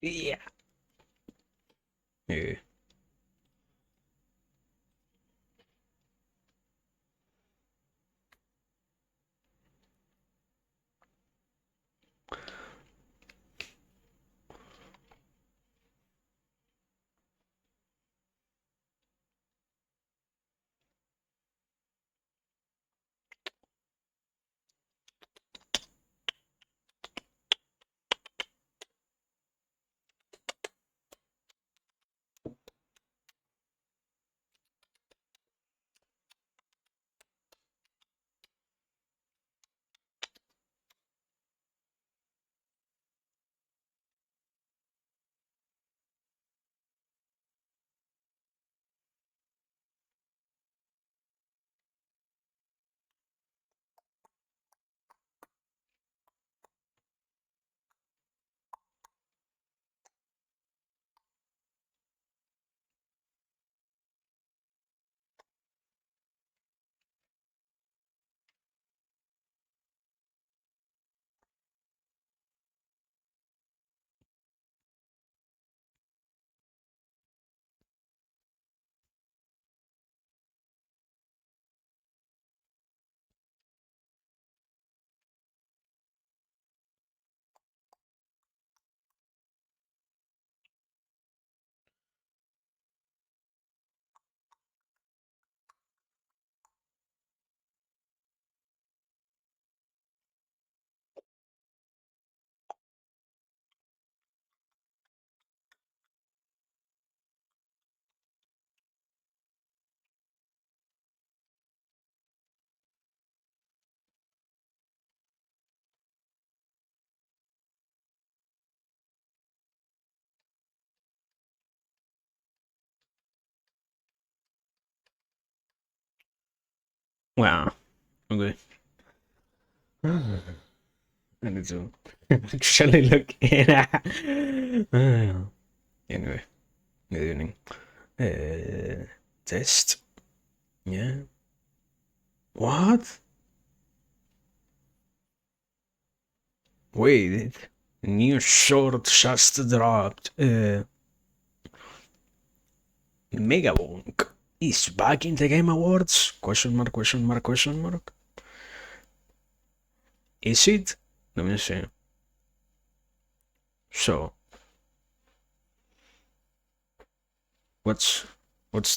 Yeah. Yeah. Wow. Okay. I need to actually look it up. Anyway, good evening. Test. Yeah. What? Wait. New short just dropped. Megawonk is back in the Game Awards? Question mark, question mark, question mark. Is it? Let me see. So, what's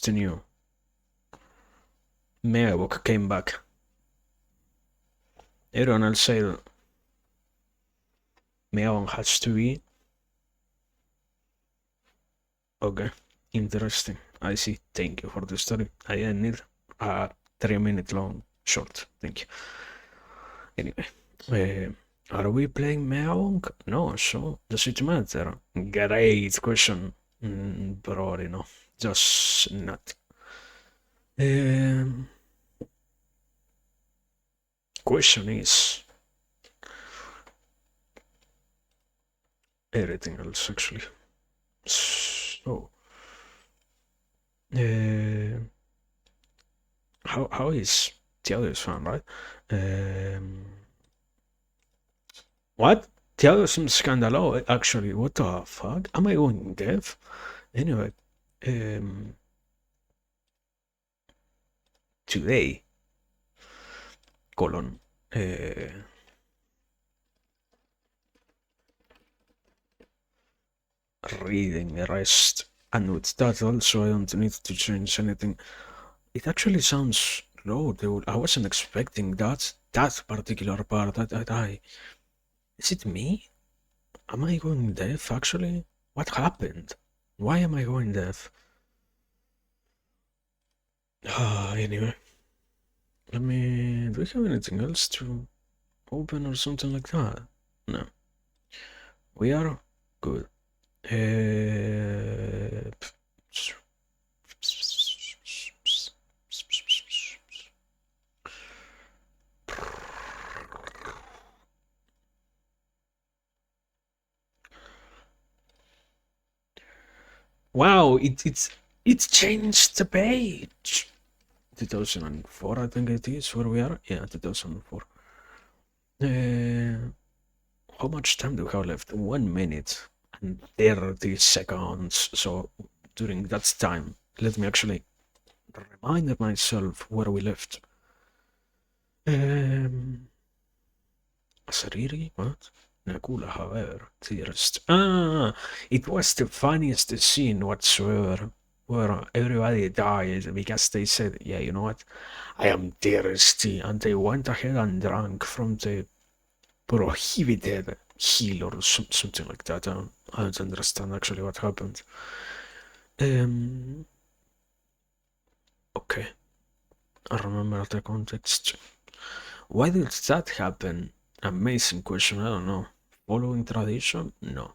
the new? Megawonk came back. Everyone else said Megawonk has to be. Okay, interesting. I see. Thank you for the story. I didn't need a 3-minute long short. Thank you. Anyway, are we playing Megawonk? No, so does it matter? Great question. Probably no. Just not. Question is everything else actually. So, how is Theodos fan, right? What? Theodos seems kinda low actually. What the fuck? Am I going deaf? Anyway, today colon reading the rest, and with that also I don't need to change anything. It actually sounds low, dude. I wasn't expecting that particular part. Is it me? Am I going deaf actually? What happened? Why am I going deaf? Anyway, let me. Do we have anything else to open or something like that? No. We are good. Wow, it changed the page. 2004, I think it is where we are. Yeah, 2004. How much time do we have left? 1 minute. and 30 seconds. So during that time, let me actually remind myself where we left. Sariri, what? Nakula, however, dearest. It was the funniest scene whatsoever, where everybody died because they said, yeah, you know what? I am thirsty, and they went ahead and drank from the prohibited hill or something like that. I don't understand actually what happened. Um, okay, I remember the context. Why did that happen? Amazing question. I don't know. Following tradition? No.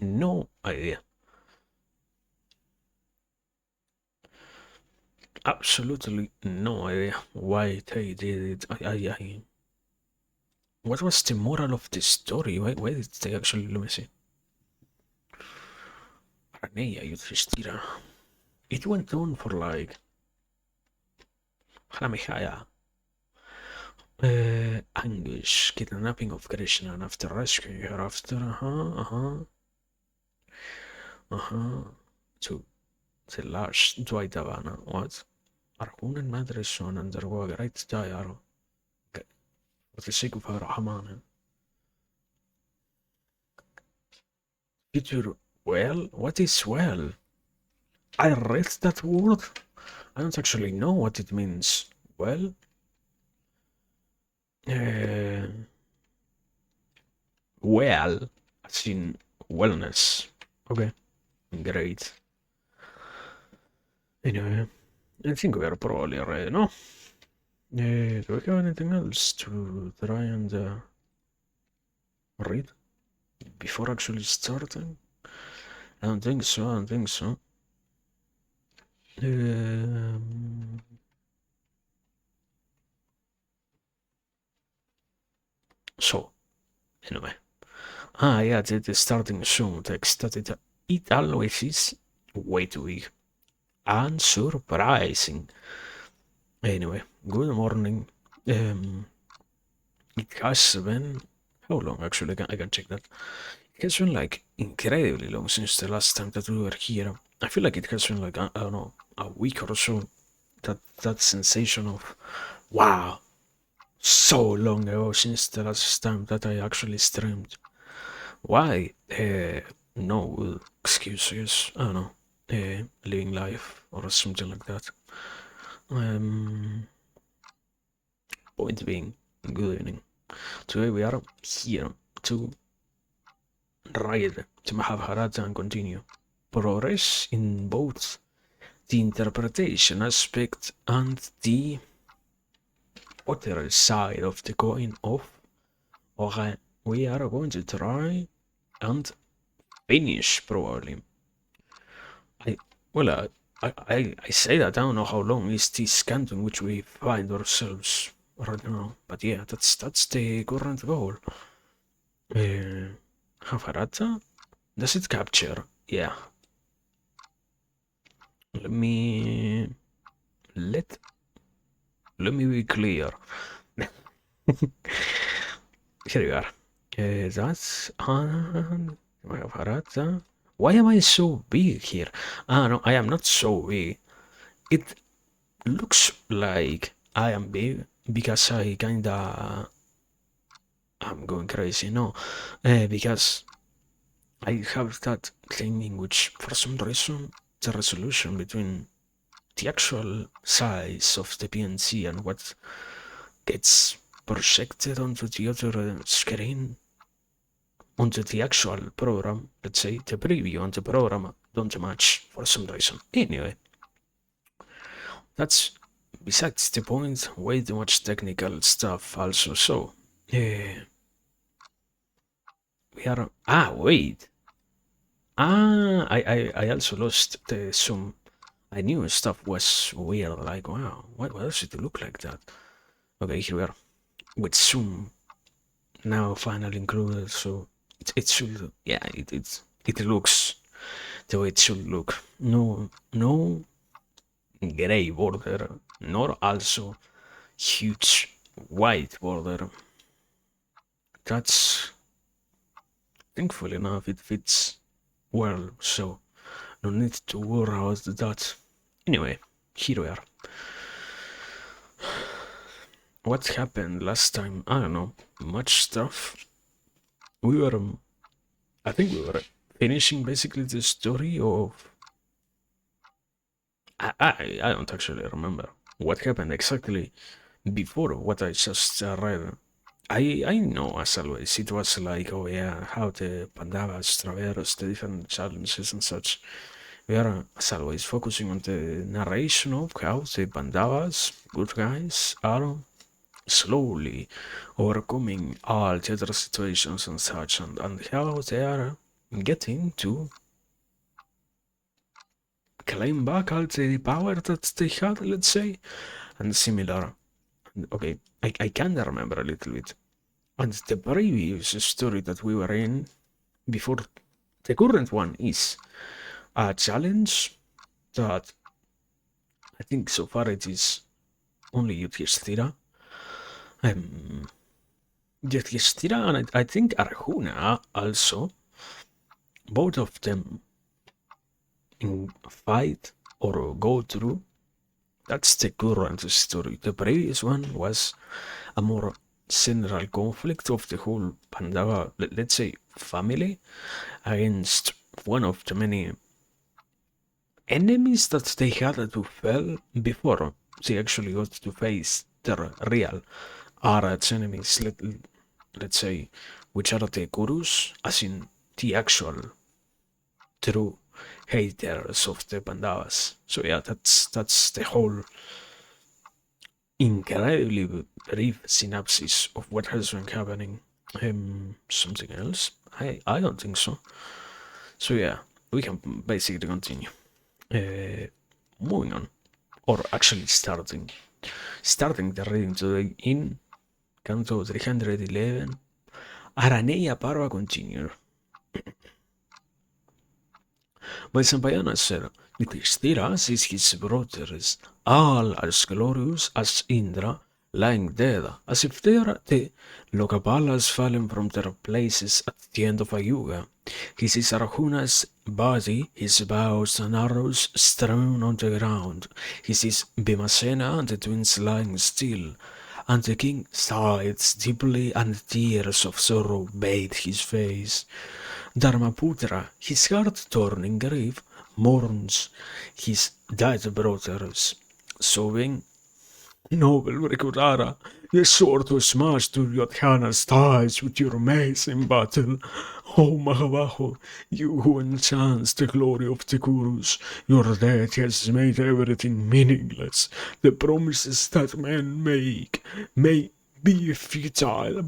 No idea. Absolutely no idea why they did it. What was the moral of the story? Why did they actually, let me see. Aranea, Yudhishthira. It went on for like Haramihaya. Anguish, kidnapping of Krishna, and after rescuing her after, to the last Dvaitavana, what? Arjuna and Madreson undergo a great dialogue for the sake of her Haman. Future, well? What is well? I read that word. I don't actually know what it means. Well? Uh, well, as in wellness. Okay, great. Anyway, I think we are probably ready, no? Do we have anything else to try and read before actually starting? I don't think so, I don't think so. So, anyway. Yeah, the starting soon text that it always is way too big. Unsurprising. Anyway, good morning. It has been. How long actually? I can check that. It has been like incredibly long since the last time that we were here. I feel like it has been like, I don't know, a week or so. That sensation of, wow, so long ago since the last time that I actually streamed. Why? No good excuses. I don't know. Living life or something like that. Um, Point being, good evening. Today we are here to read the Mahabharata and continue. Progress in both the interpretation aspect and the other side of the coin of okay, we are going to try and finish probably. I well, I say that I don't know how long is this canton which we find ourselves right now, but yeah, that's the current goal. Havarata, does it capture? Yeah. Let me let let me be clear. Here we are. That's Mahabharata. Why am I so big here? Ah, no, I am not so big. It looks like I am big because I kinda. I'm going crazy, no. Because I have that thing in which, for some reason, the resolution between the actual size of the PNC and what gets projected onto the other screen onto the actual program, let's say the preview on the program, don't match for some reason. Anyway, that's besides the point, way too much technical stuff also. So, we are. Wait. I also lost the some. I knew stuff was weird, like, wow, why does it look like that? Okay, here we are. With zoom now finally included, so it should, yeah, it looks the way it should look. No gray border, nor also huge white border. that's thankful enough it fits well, so no need to worry about that. Anyway, here we are. What happened last time? I don't know. Much stuff. We were, I think we were finishing basically the story of. I don't actually remember what happened exactly before what I just read. I know as always it was like, oh yeah, how the Pandavas traverse the different challenges and such. We are as always focusing on the narration of how the Pandavas, good guys, are slowly overcoming all the other situations and such, and how they are getting to claim back all the power that they had, let's say, and similar. Okay, I can remember a little bit. And the previous story that we were in before the current one is a challenge that I think so far it is only Yudhishthira. Yudhishthira and I think Arjuna also, both of them in fight or go through. That's the current story. The previous one was a more general conflict of the whole Pandava, let's say, family against one of the many enemies that they had to fell before they actually got to face their real arch enemies, let's say, which are the Kurus, as in the actual true haters of the Pandavas. So yeah, that's the whole incredibly brief synopsis of what has been happening. Something else? I don't think so. So yeah, we can basically continue. Moving on, or actually starting the reading today in Canto 311. Araneia Parva continued. But Sampayana said, Yudhishthira sees his brothers, all as glorious as Indra, lying dead, as if they are the Lokapalas fallen from their places at the end of a yuga. He sees Arjuna's body, his bows and arrows strewn on the ground. He sees Bhimasena and the twins lying still, and the king sighs deeply and tears of sorrow bathe his face. Dharmaputra, his heart torn in grief, mourns his dead brothers, sobbing, Noble Vrikudara, the sword was smashed to Yodhana's thighs with your mace in battle. O Mahabharata, you who enchants the glory of the Kurus, your death has made everything meaningless. The promises that men make may be futile,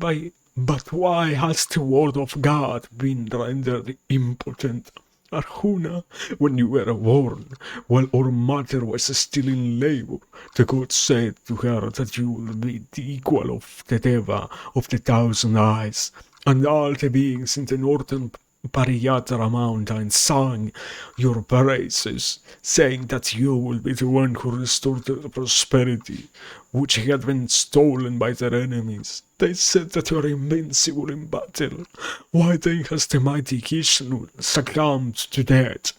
but why has the word of God been rendered impotent? Arjuna, when you were born, while our mother was still in labor, the god said to her that you would be the equal of the Deva of the thousand eyes, and all the beings in the northern Pariyatra mountains sang your praises, saying that you will be the one who restored their prosperity, which had been stolen by their enemies. They said that you are invincible in battle. Why then has the mighty Vishnu succumbed to death?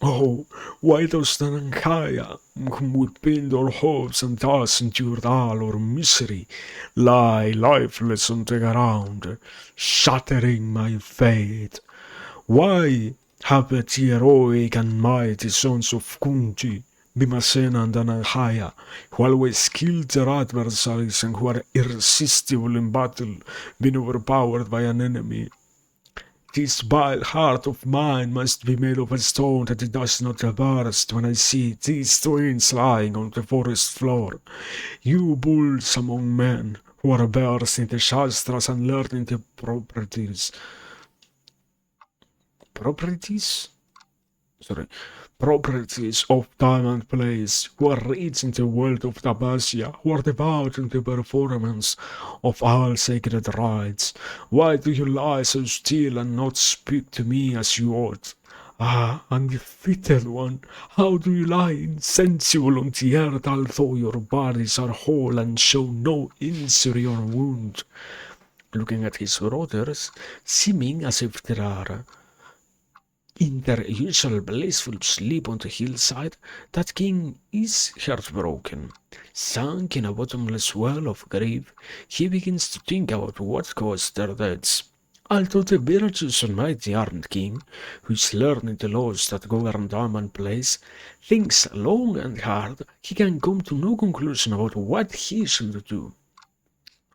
Oh, why does the Nankaya, whom we pinned our hopes and thus endured all our misery, lie lifeless on the ground, shattering my fate? Why have the heroic and mighty sons of Kunti, Bhimasena and Anahaya, who always killed their adversaries and who are irresistible in battle, been overpowered by an enemy? This vile heart of mine must be made of a stone that it does not burst when I see these twins lying on the forest floor. You bulls among men, who are versed in the Shastras and learning the properties of time and place, who are rich in the world of Tapasya, who are devout in the performance of all sacred rites. Why do you lie so still and not speak to me as you ought? Ah, undefeated one, how do you lie insensible on the earth, although your bodies are whole and show no injury or wound? looking at his brothers, seeming as if they are in their usual blissful sleep on the hillside. That king is heartbroken. Sunk in a bottomless well of grief, he begins to think about what caused their deaths. Although the virtuous and mighty-armed king, who is learning the laws that govern time and place, thinks long and hard, he can come to no conclusion about what he should do.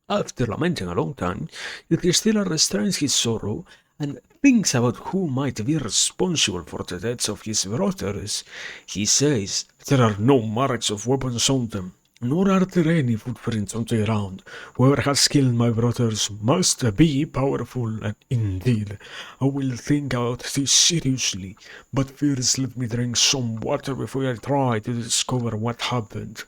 After lamenting a long time, Yudhishthira restrains his sorrow and thinks about who might be responsible for the deaths of his brothers. He says, "There are no marks of weapons on them, nor are there any footprints on the ground. Whoever has killed my brothers must be powerful, and indeed, I will think about this seriously. But first let me drink some water before I try to discover what happened.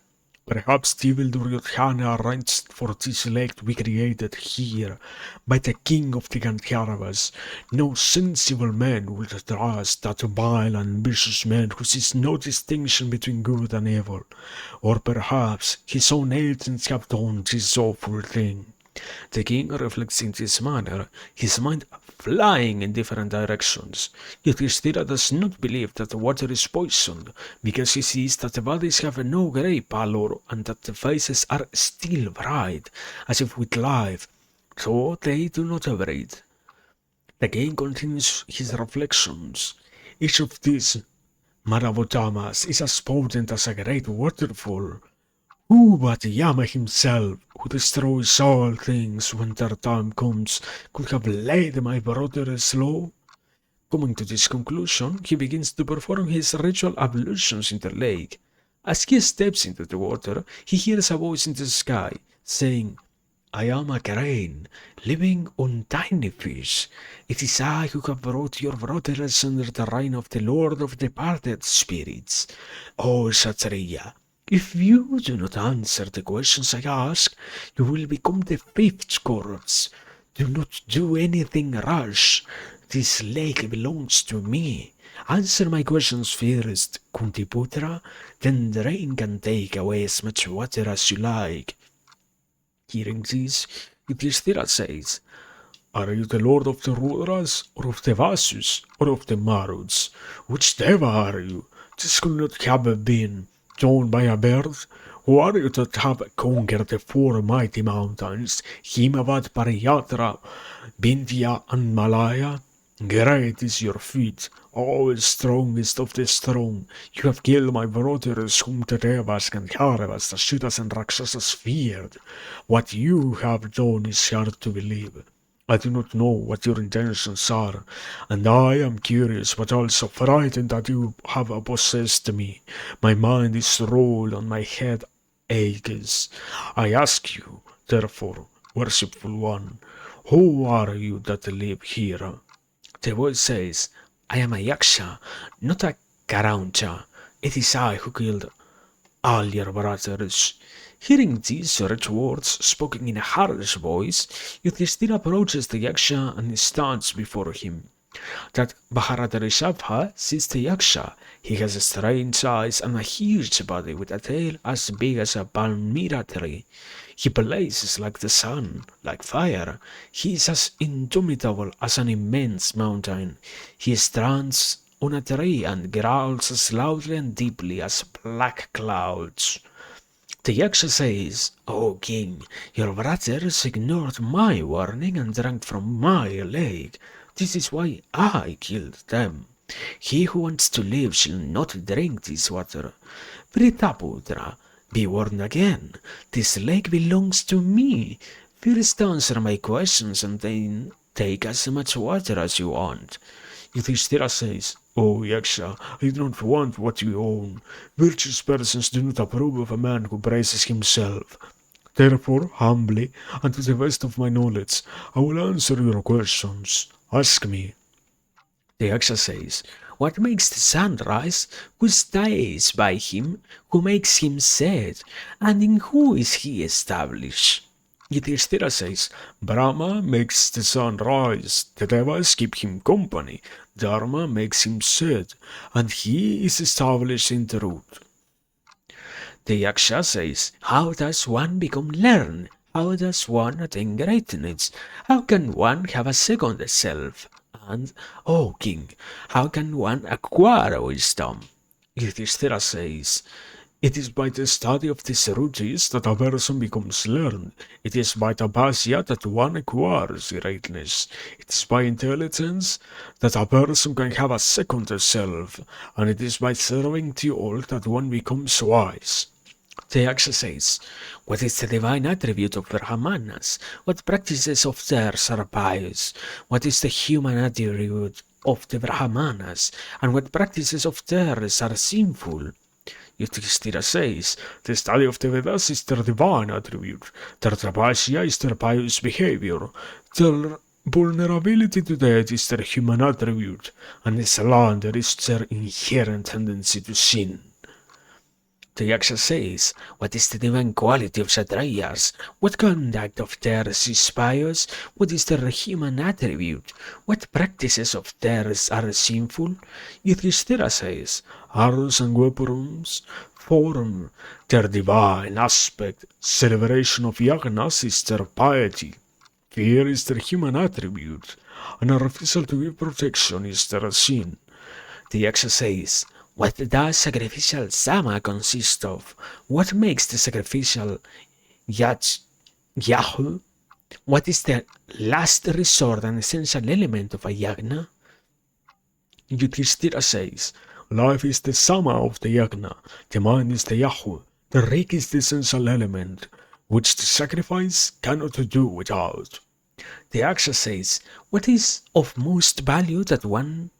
Perhaps the evil Duryodhana arranged for this lake to be created here by the king of the Gandharvas. No sensible man would trust that vile and ambitious man who sees no distinction between good and evil. Or perhaps his own agents have done this awful thing." The king reflects in this manner, his mind flying in different directions. Yudhishthira does not believe that the water is poisoned, because he sees that the bodies have no grey pallor and that the faces are still bright, as if with life, though they do not breathe. The king continues his reflections. Each of these Maravotamas is as potent as a great waterfall. Who but Yama himself, who destroys all things when their time comes, could have laid my brothers low? Coming to this conclusion, he begins to perform his ritual ablutions in the lake. As he steps into the water, he hears a voice in the sky, saying, "I am a crane, living on tiny fish. It is I who have brought your brothers under the reign of the Lord of departed spirits. O Kshatriya, if you do not answer the questions I ask, you will become the fifth corpse. Do not do anything rash. This lake belongs to me. Answer my questions first, Kuntiputra, then drink and take away as much water as you like." Hearing this, Yudhishthira says, "Are you the lord of the Rudras, or of the Vasus, or of the Maruds? Which Deva are you? This could not have been drawn by a bird. Who are you that have conquered the four mighty mountains, Himavad, Pariyatra, Vindhya, and Malaya? Great is your feat, O strongest of the strong. You have killed my brothers whom the Devas, Gandharvas, the Shuddhas and Rakshasas feared. What you have done is hard to believe. I do not know what your intentions are, and I am curious but also frightened that you have possessed me. My mind is rolled and my head aches. I ask you, therefore, worshipful one, who are you that live here?" The voice says, "I am a Yaksha, not a Karauncha. It is I who killed all your brothers." Hearing these rich words spoken in a harsh voice, Yudhishthira approaches the Yaksha and stands before him. That Bharatarishabha sees the Yaksha. He has strange eyes and a huge body with a tail as big as a palmyra tree. He blazes like the sun, like fire. He is as indomitable as an immense mountain. He stands on a tree and growls as loudly and deeply as black clouds. The Yaksha says, "O king, your brothers ignored my warning and drank from my lake. This is why I killed them. He who wants to live shall not drink this water. Pritaputra, be warned again. This lake belongs to me. First answer my questions and then take as much water as you want." Yudhishthira says, "O Yaksha, I do not want what you own. Virtuous persons do not approve of a man who praises himself. Therefore, humbly, and to the best of my knowledge, I will answer your questions. Ask me." The Yaksha says, "What makes the sun rise? Who stays by him? Who makes him set? And in who is he established?" Yudhishthira says, "Brahma makes the sun rise, the Devas keep him company, Dharma makes him set, and he is established in the root." The Yaksha says, "How does one become learned? How does one attain greatness? How can one have a second self? And, O king, how can one acquire wisdom? Yudhishthira says, it is by the study of these routines that a person becomes learned. It is by tapasya that one acquires greatness. It is by intelligence that a person can have a second self, and it is by serving the old that one becomes wise. The Yaksha says, what is the divine attribute of Brahmanas? What practices of theirs are pious? What is the human attribute of the Brahmanas? And what practices of theirs are sinful? Yudhishthira says, the study of the Vedas is their divine attribute, their tapasya is their pious behavior, their vulnerability to death is their human attribute, and the slander is their inherent tendency to sin. The Yaksha says, what is the divine quality of Kshatriyas? What conduct of theirs is pious? What is their human attribute? What practices of theirs are sinful? Yudhishthira says, arrows and weapons form their divine aspect. Celebration of yagnas is their piety. Fear is their human attribute, and a refusal to give protection is their sin. The Yaksha says, what does sacrificial sama consist of? What makes the sacrificial yahu? What is the last resort and essential element of a yagna? Yudhishthira says, life is the sama of the yagna, the mind is the yahu, the rig is the essential element, which the sacrifice cannot do without. The Yaksha says, what is of most value to one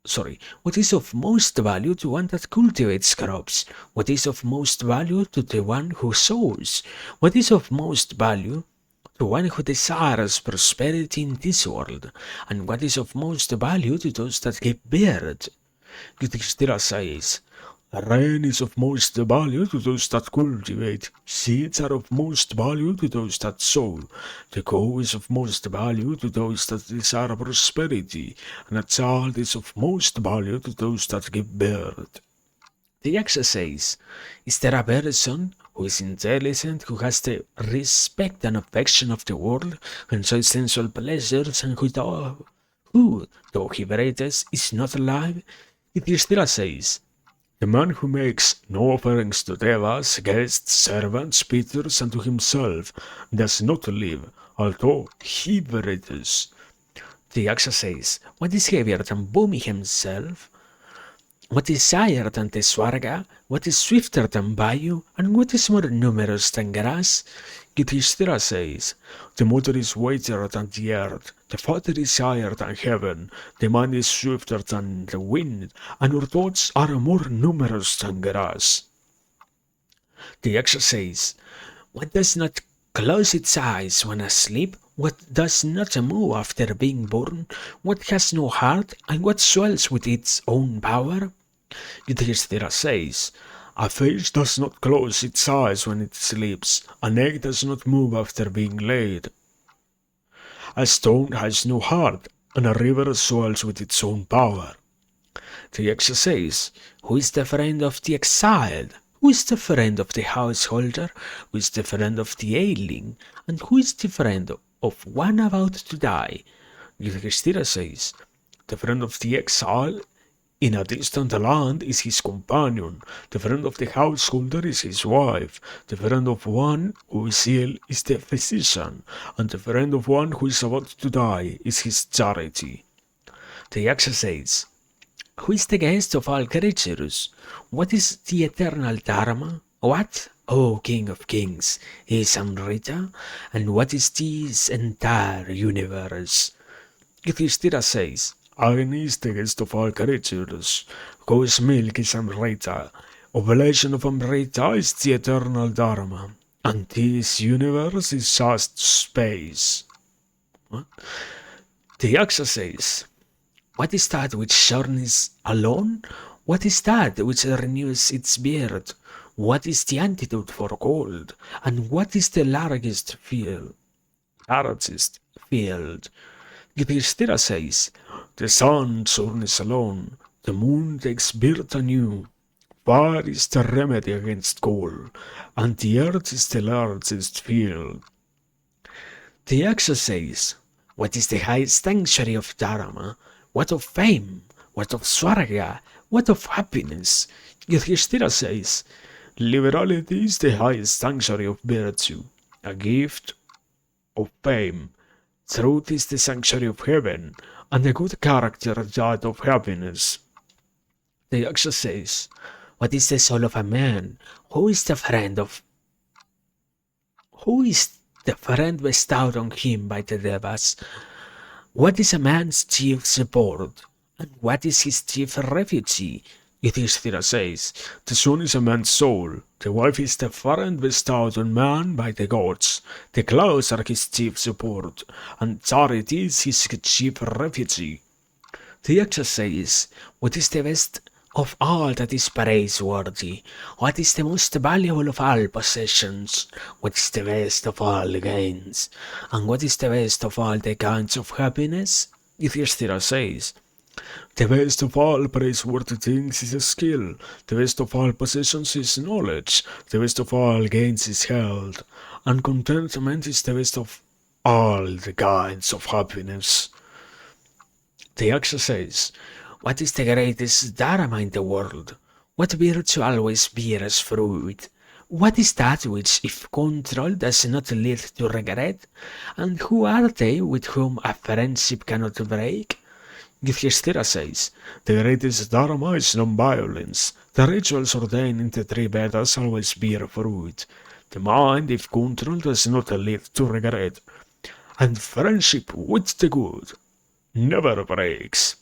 that cultivates crops? What is of most value to the one who sows? What is of most value to one who desires prosperity in this world? And what is of most value to those that give birth? Yudhishthira says, rain is of most value to those that cultivate, seeds are of most value to those that sow, the cow is of most value to those that desire prosperity, and a child is of most value to those that give birth. The Yaksha says, is there a person who is intelligent, who has the respect and affection of the world, who enjoys sensual pleasures, and who, though he breathes, is not alive? Yudhishthira says, the man who makes no offerings to devas, guests, servants, beaters, and to himself does not live, although he breathes. The Yaksha says, what is heavier than Bhumi himself? What is higher than the Swarga? What is swifter than Vayu? And what is more numerous than grass? Yudhishthira says, the mother is weightier than the earth, the father is higher than heaven, the man is swifter than the wind, and our thoughts are more numerous than grass. The Yaksha says, what does not close its eyes when asleep? What does not move after being born? What has no heart, and what swells with its own power? Yudhishthira says, a fish does not close its eyes when it sleeps, an egg does not move after being laid. A stone has no heart, and a river swells with its own power. The Yaksha says, who is the friend of the exiled? Who is the friend of the householder? Who is the friend of the ailing? And who is the friend of one about to die? Yudhishthira says, the friend of the exile in a distant land is his companion, the friend of the householder is his wife, the friend of one who is ill is the physician, and the friend of one who is about to die is his charity. The Yaksha says, who is the guest of all creatures? What is the eternal Dharma? What, O King of Kings, is Amrita? And what is this entire universe? Yudhishthira says, Agni is the guest of all creatures, whose milk is Amrita. Oblation of Amrita is the eternal Dharma, and this universe is just space. What? The Yaksha says, what is that which journeys alone? What is that which renews its beard? What is the antidote for cold? And what is the largest field? Yudhishthira says, the sun journeys alone, the moon takes birth anew. Fire is the remedy against cold, and the earth is the largest field. The Yaksha says, what is the highest sanctuary of Dharma? What of fame? What of Swarga? What of happiness? Yudhishthira says, liberality is the highest sanctuary of virtue, a gift of fame. Truth is the sanctuary of heaven, and a good character that of happiness. The Yaksha says, what is the soul of a man? Who is the friend bestowed on him by the Devas? What is a man's chief support? And what is his chief refuge? Yudhishthira says, the son is a man's soul, the wife is the friend bestowed on man by the gods, the clothes are his chief support, and charity is his chief refuge. The Yaksha says, what is the best of all that is praiseworthy? What is the most valuable of all possessions? What is the best of all gains? And what is the best of all the kinds of happiness? Yudhishthira says, the best of all praiseworthy things is skill, the best of all possessions is knowledge, the best of all gains is health, and contentment is the best of all the kinds of happiness. The Yaksha says, what is the greatest dharma in the world? What virtue always bears fruit? What is that which, if controlled, does not lead to regret? And who are they with whom a friendship cannot break? Yudhishthira says, the greatest dharma is non-violence. The rituals ordained in the three Vedas always bear fruit. The mind, if controlled, does not lead to regret. And friendship with the good never breaks.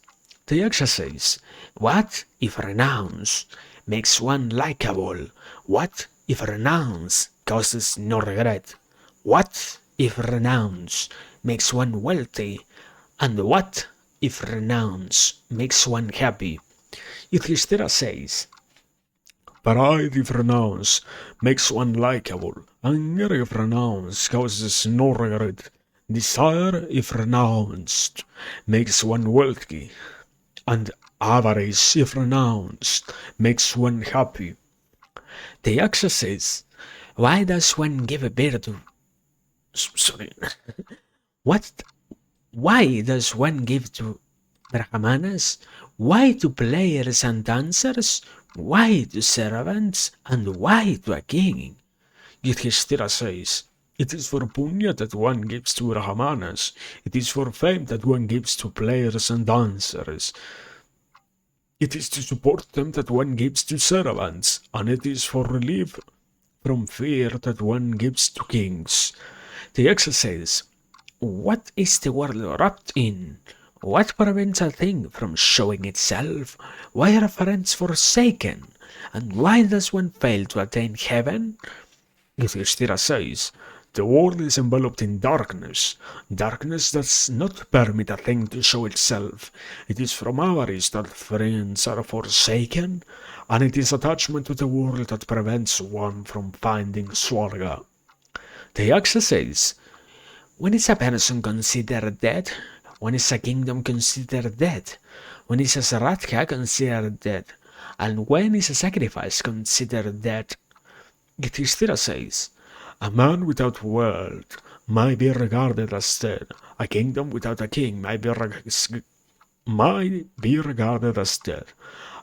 The Yaksha says, what if renounce makes one likable? What if renounce causes no regret? What if renounce makes one wealthy? And what if renounce makes one happy? Yudhishthira says, pride if renounce makes one likable, anger if renounce causes no regret, desire if renounced makes one wealthy, and avarice if renounced makes one happy. The Yaksha says, why does one give birth to... Sorry. Why does one give to brahmanas? Why to players and dancers? Why to servants? And why to a king? Yudhishthira says, it is for punya that one gives to brahmanas. It is for fame that one gives to players and dancers. It is to support them that one gives to servants. And it is for relief from fear that one gives to kings. The Yaksha says, what is the world wrapped in? What prevents a thing from showing itself? Why are friends forsaken? And why does one fail to attain heaven? Yudhishthira says, the world is enveloped in darkness. Darkness does not permit a thing to show itself. It is from avarice that friends are forsaken, and it is attachment to the world that prevents one from finding Swarga. The Yaksha says, when is a person considered dead? When is a kingdom considered dead? When is a Saratha considered dead? And when is a sacrifice considered dead? Yudhishthira says, a man without wealth might be regarded as dead. A kingdom without a king might be regarded as dead.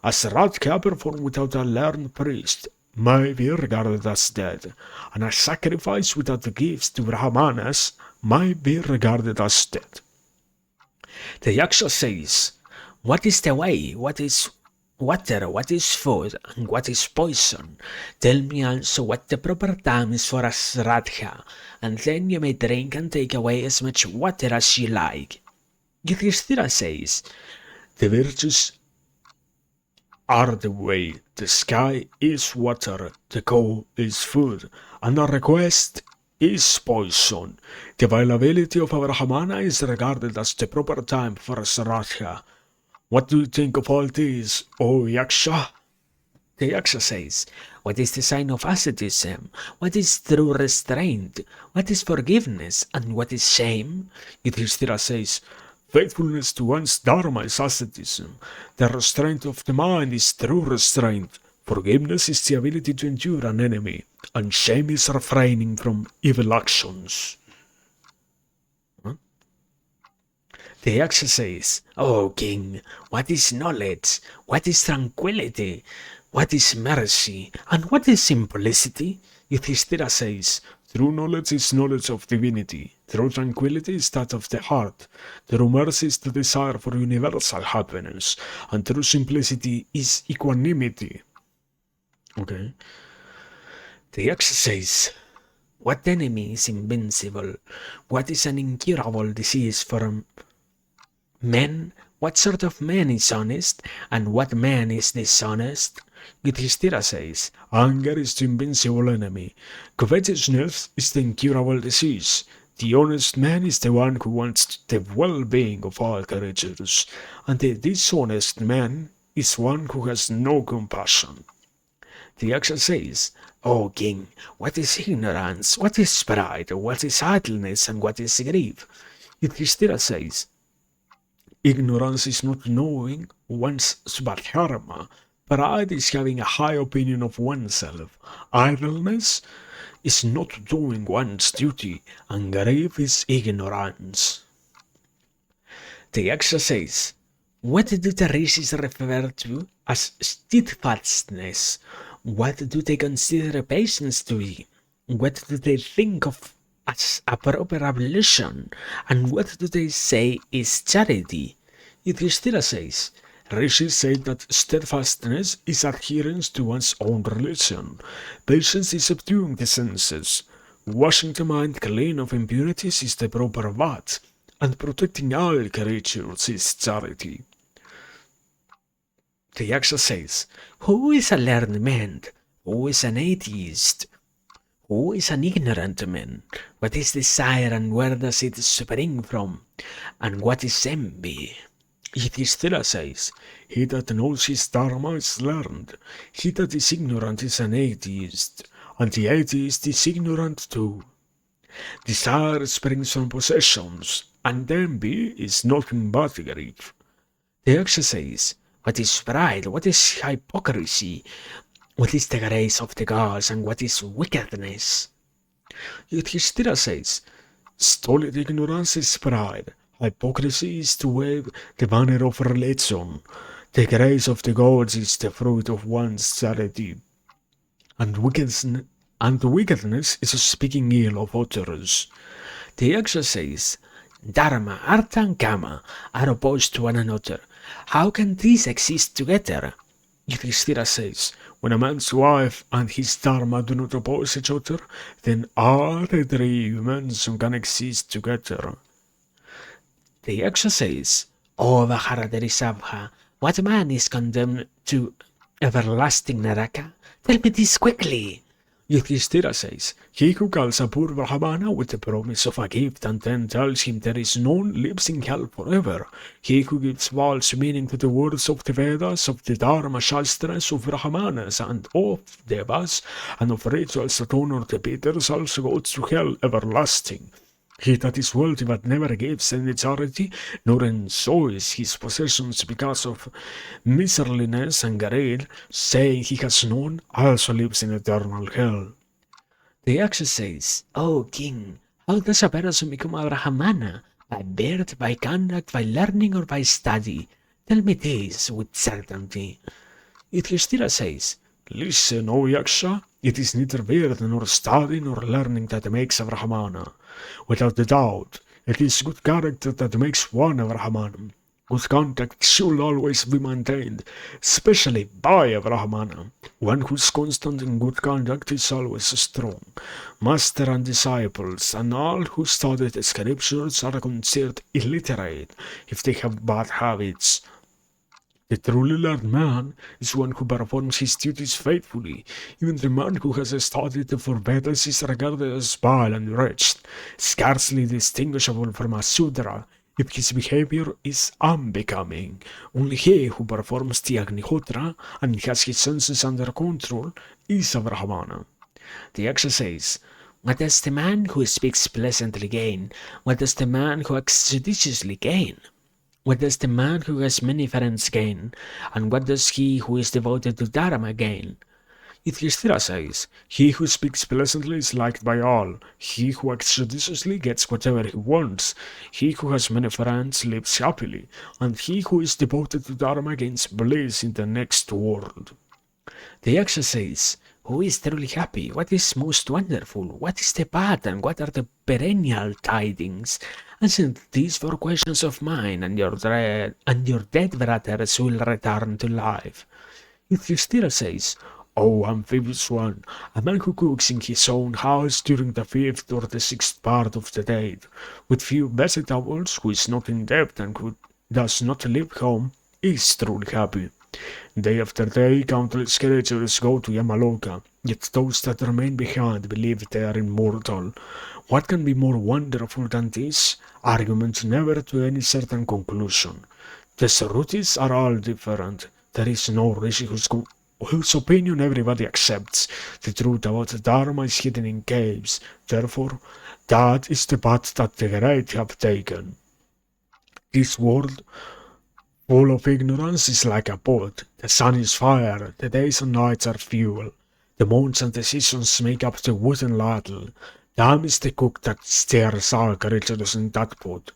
A Saratha performed without a learned priest might be regarded as dead. And a sacrifice without gifts to brahmanas might be regarded as dead. The Yaksha says, what is the way? What is water? What is food? And what is poison? Tell me also what the proper time is for a Sraddha, and then you may drink and take away as much water as you like. Yudhishthira says, the virtues are the way, the sky is water, the coal is food, and a request is poison. The availability of a brahmana is regarded as the proper time for a Sraddha. What do you think of all these, O Yaksha? The Yaksha says, what is the sign of asceticism? What is true restraint? What is forgiveness? And what is shame? Yudhishthira says, faithfulness to one's dharma is asceticism. The restraint of the mind is true restraint. Forgiveness is the ability to endure an enemy, and shame is refraining from evil actions. The Yaksha says, O king, what is knowledge? What is tranquility? What is mercy? And what is simplicity? Yudhishthira says, True knowledge is knowledge of divinity. True tranquility is that of the heart. True mercy is the desire for universal happiness. And true simplicity is equanimity. Okay. The Yaksha says, What enemy is invincible? What is an incurable disease for men? What sort of man is honest, and what man is dishonest? Yudhishthira says, Anger is the invincible enemy. Covetousness is the incurable disease. The honest man is the one who wants the well-being of all creatures, and the dishonest man is one who has no compassion. The Yaksha says, O king, what is ignorance? What is pride? What is idleness? And what is grief? Yudhishthira says, Ignorance is not knowing one's svadharma. Pride is having a high opinion of oneself. Idleness is not doing one's duty, and grief is ignorance. The Yaksha says, What do the rishis refer to as steadfastness? What do they consider patience to be? What do they think of as a proper ablution? And what do they say is charity? Yudhishthira says, Rishis say that steadfastness is adherence to one's own religion. Patience is subduing the senses. Washing the mind clean of impurities is the proper vat, and protecting all creatures is charity. The Yaksha says, Who is a learned man? Who is an atheist? Who is an ignorant man? What is desire and where does it spring from? And what is envy? Yudhishthira says, He that knows his dharma is learned. He that is ignorant is an atheist, and the atheist is ignorant too. Desire springs from possessions, and envy is nothing but grief. The Yaksha says, What is pride? What is hypocrisy? What is the grace of the gods, and what is wickedness? Yudhishthira says, Stolid ignorance is pride. Hypocrisy is to wave the banner of religion. The grace of the gods is the fruit of one's charity. And wickedness is speaking ill of others. The Yaksha says, Dharma, Artha, and Kama are opposed to one another. How can these exist together? Yudhishthira says, When a man's wife and his dharma do not oppose each other, then are the three humans who can exist together. The Yaksha says, O Vajradharisabha, what man is condemned to everlasting Naraka? Tell me this quickly. Yudhishthira says, He who calls a poor Brahmana with the promise of a gift and then tells him there is none lives in hell forever. He who gives false meaning to the words of the Vedas, of the Dharma Shastras, of Brahmanas, and of Devas, and of rituals that honor the Peters also goes to hell everlasting. He that is wealthy but never gives any charity, nor enjoys his possessions because of miserliness and greed, saying he has none, also lives in eternal hell. The Yaksha says, O king, how does a person become a Brahmana? By birth, by conduct, by learning, or by study? Tell me this with certainty. Yudhishthira says, Listen, O Yaksha, it is neither birth nor study nor learning that makes a Brahmana. Without a doubt, it is good character that makes one a Brahmana. Good conduct should always be maintained, especially by a Brahmana. One who is constant in good conduct is always strong. Master and disciples and all who study the scriptures are considered illiterate if they have bad habits. The truly learned man is one who performs his duties faithfully. Even the man who has studied the four Vedas is regarded as vile and wretched, scarcely distinguishable from a Sudra if his behavior is unbecoming. Only he who performs the Agnihotra and has his senses under control is a Brahmana. The Yaksha says, What does the man who speaks pleasantly gain? What does the man who acts judiciously gain? What does the man who has many friends gain? And what does he who is devoted to Dharma gain? Yudhishthira says, "He who speaks pleasantly is liked by all. He who acts judiciously gets whatever he wants. He who has many friends lives happily, and he who is devoted to Dharma gains bliss in the next world." The Yaksha says, "Who is truly happy? What is most wonderful? What is the bad, and what are the perennial tidings? Answer these four questions of mine, and your dead brothers will return to life." Yudhishthira says, "O amphibious one, a man who cooks in his own house during the fifth or the sixth part of the day, with few vegetables, who is not in debt and who does not leave home, is truly happy. Day after day, countless creatures go to Yamaloka, yet those that remain behind believe they are immortal. What can be more wonderful than this? Arguments never to any certain conclusion. The Sarutis are all different. There is no rishi whose opinion everybody accepts. The truth about the Dharma is hidden in caves. Therefore, that is the path that the great have taken. This world, full of ignorance, is like a pot. The sun is fire, the days and nights are fuel. The months and the seasons make up the wooden ladle. Time is the cook that stirs all creatures in that pot.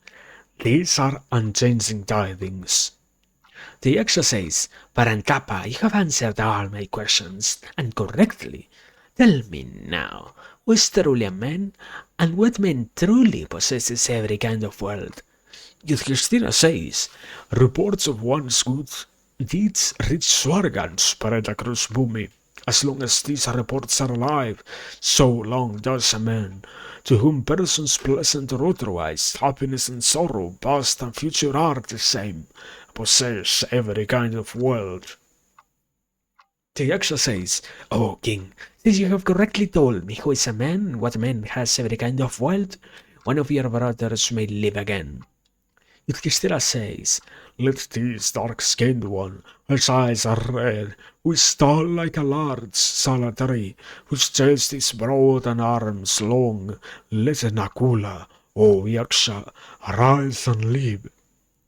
These are unchanging tidings. The Yaksha says, "Parantapa, you have answered all my questions, and correctly. Tell me now, who is truly a man, and what man truly possesses every kind of wealth?" Yudhishthira says, "Reports of one's good deeds reach Swarga and spread across Bhumi. As long as these reports are alive, so long does a man, to whom persons pleasant or otherwise, happiness and sorrow, past and future are the same, possess every kind of wealth." The Yaksha says, "O king, since you have correctly told me who is a man and what man has every kind of wealth, one of your brothers may live again." Yudhishthira says, "Let this dark-skinned one, whose eyes are red, who is tall like a large salad-tree, whose chest is broad and arms long, let Nakula, O Yaksha, arise and live."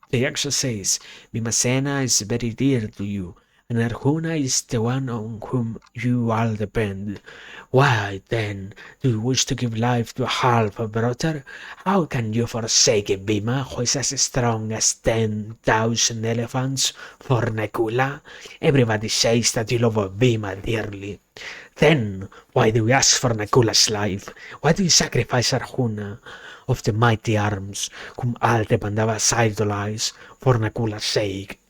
The Yaksha says, "Bhimasena is very dear to you, and Arjuna is the one on whom you all depend. Why, then, do you wish to give life to a half-brother? How can you forsake Bhima, who is as strong as 10,000 elephants, for Nakula? Everybody says that you love Bhima dearly. Then, why do you ask for Nakula's life? Why do you sacrifice Arjuna of the mighty arms, whom all the Pandavas idolize, for Nakula's sake?"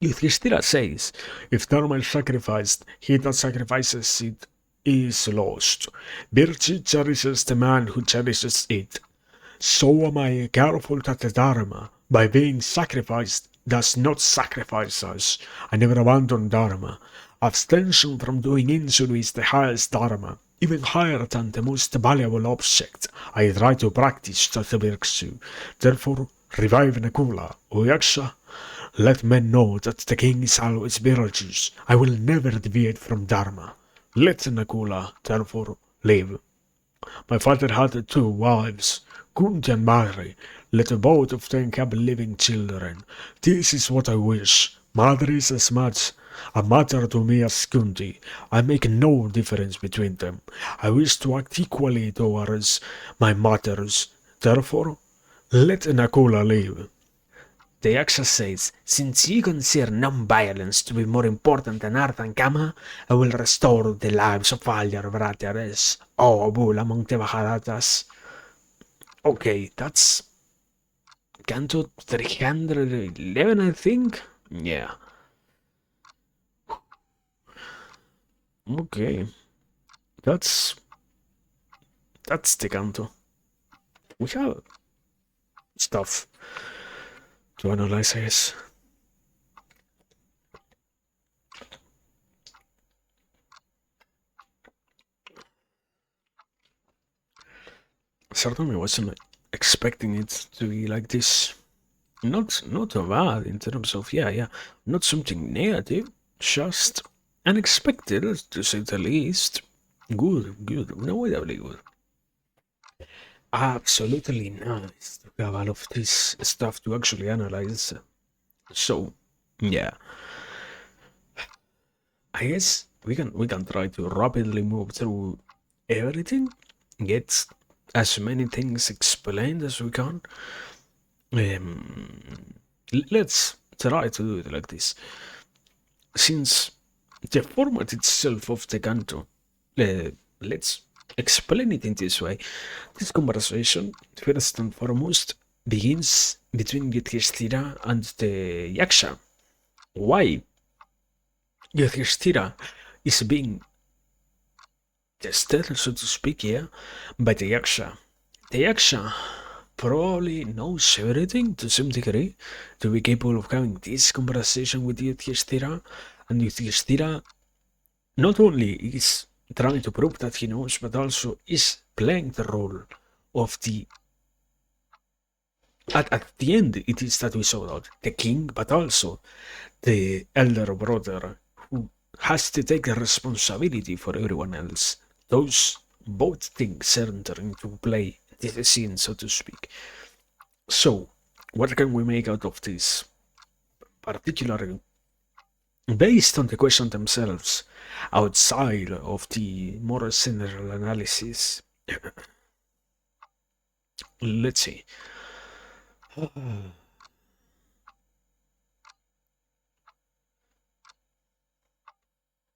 Yudhishthira says, "If Dharma is sacrificed, he that sacrifices it is lost. Virtue cherishes the man who cherishes it. So am I careful that the Dharma, by being sacrificed, does not sacrifice us. I never abandon Dharma. Abstention from doing injury is the highest Dharma, even higher than the most valuable object. I try to practice that virtue. Therefore, revive Nakula, O Yaksha. Let men know that the king is always virtuous. I will never deviate from Dharma. Let Nakula, therefore, live. My father had two wives, Kunti and Madri. Let both of them have living children. This is what I wish. Madri is as much a matter to me as Kunti. I make no difference between them. I wish to act equally towards my mothers. Therefore, let Nakula live." The Yaksha says, "Since you consider non-violence to be more important than art and kama, I will restore the lives of all your brothers, O bull among the Maharajas." Okay, that's Canto 311, I think? Yeah. Okay. That's the Canto. We have stuff to analyze, I guess. Certainly wasn't expecting it to be like this. Not bad in terms of not something negative, just unexpected to say the least. Good, unavoidably good. Absolutely nice to have all of this stuff to actually analyze. So, yeah, I guess we can try to rapidly move through everything, get as many things explained as we can. Um, let's try to do it like this. Since the format itself of the canto, uh, let's explain it in this way. This conversation, first and foremost, begins between Yudhishthira and the Yaksha. Why Yudhishthira is being tested, so to speak, yeah, by the Yaksha. The Yaksha probably knows everything to some degree to be capable of having this conversation with Yudhishthira, and Yudhishthira not only is trying to prove that he knows, but also is playing the role of the. At the end, it is that we saw that the king, but also the elder brother who has to take the responsibility for everyone else. Those both things enter into play this scene, so to speak. So, what can we make out of this? Particularly based on the questions themselves, outside of the more general analysis. Let's see.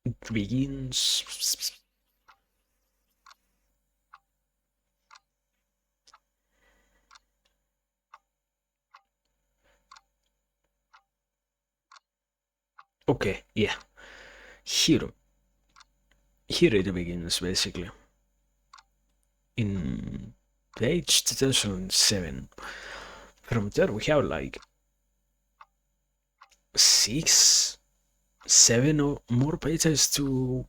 It begins. Okay, yeah. Here. Here it begins, basically. In page 2007. From there we have like 6, 7 or more pages to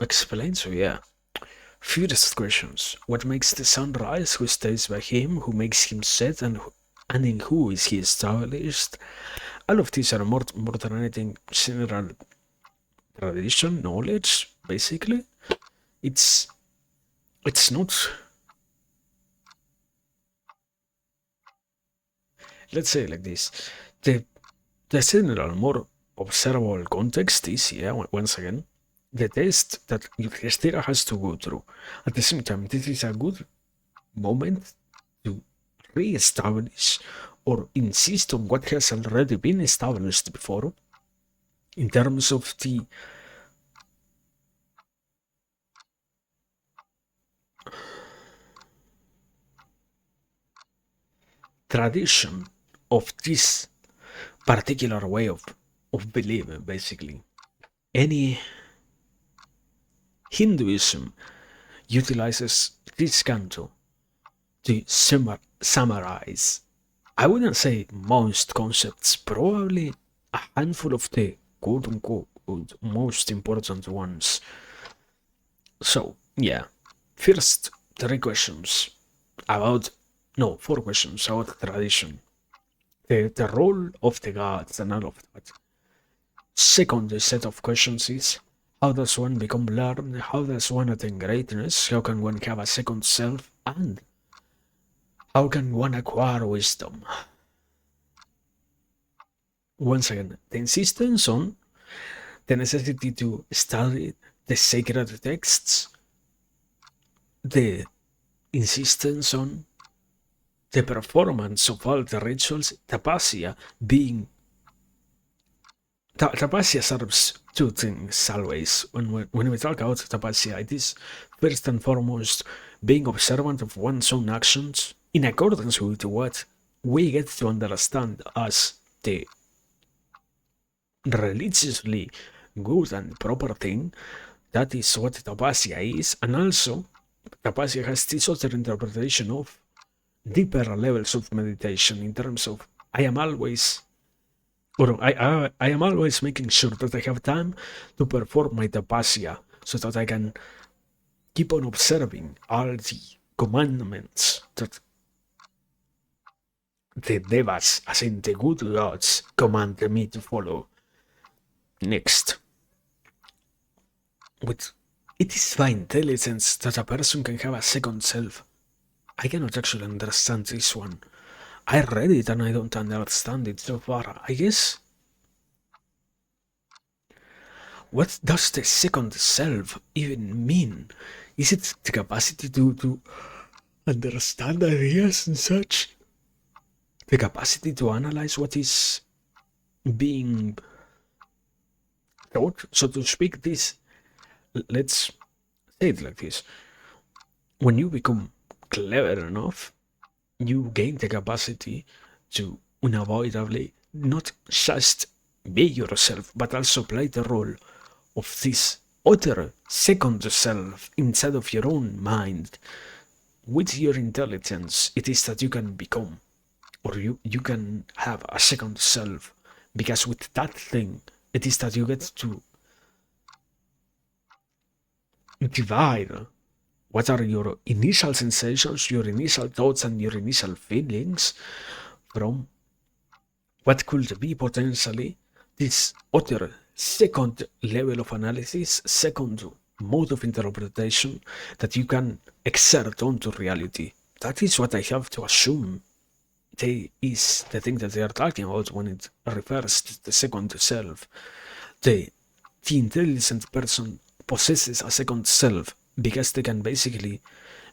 explain, so yeah. First questions. What makes the sun rise? Who stays by him? Who makes him set? And in who is he established? All of these are more than anything general tradition, knowledge, basically. It's not, let's say like this. The the general more observable context is, yeah, once again, the test that Yudhishthira has to go through. At the same time, this is a good moment to re-establish or insist on what has already been established before in terms of the tradition of this particular way of believing, basically. Any Hinduism utilizes this canto to summarize, I wouldn't say most concepts, probably a handful of the quote unquote most important ones. So, yeah, first, 3 questions about, no, 4 questions about tradition, the role of the gods and all of that. Second set of questions is, how does one become learned? How does one attain greatness? How can one have a second self? And how can one acquire wisdom? Once again, the insistence on the necessity to study the sacred texts, the insistence on the performance of all the rituals, tapasya being. Tapasya serves 2 things always. When we talk about tapasya, it is first and foremost being observant of one's own actions in accordance with what we get to understand as the religiously good and proper thing. That is what tapasya is, and also tapasya has this other interpretation of deeper levels of meditation in terms of I am always I am always making sure that I have time to perform my tapasya so that I can keep on observing all the commandments that the devas, as in the good gods, command me to follow. Next, with it is by intelligence that a person can have a second self. I cannot actually understand this one. I read it and I don't understand it so far. I guess what does the second self even mean? Is it the capacity to understand ideas and such? The capacity to analyze what is being taught, so to speak? Let's say it like this. When you become clever enough, you gain the capacity to unavoidably not just be yourself, but also play the role of this other second self inside of your own mind. With your intelligence, it is that you can become, or you can have a second self, because with that thing, it is that you get to divide what are your initial sensations, your initial thoughts, and your initial feelings from what could be potentially this other second level of analysis, second mode of interpretation that you can exert onto reality. That is what I have to assume is the thing that they are talking about when it refers to the second self. The intelligent person possesses a second self because they can basically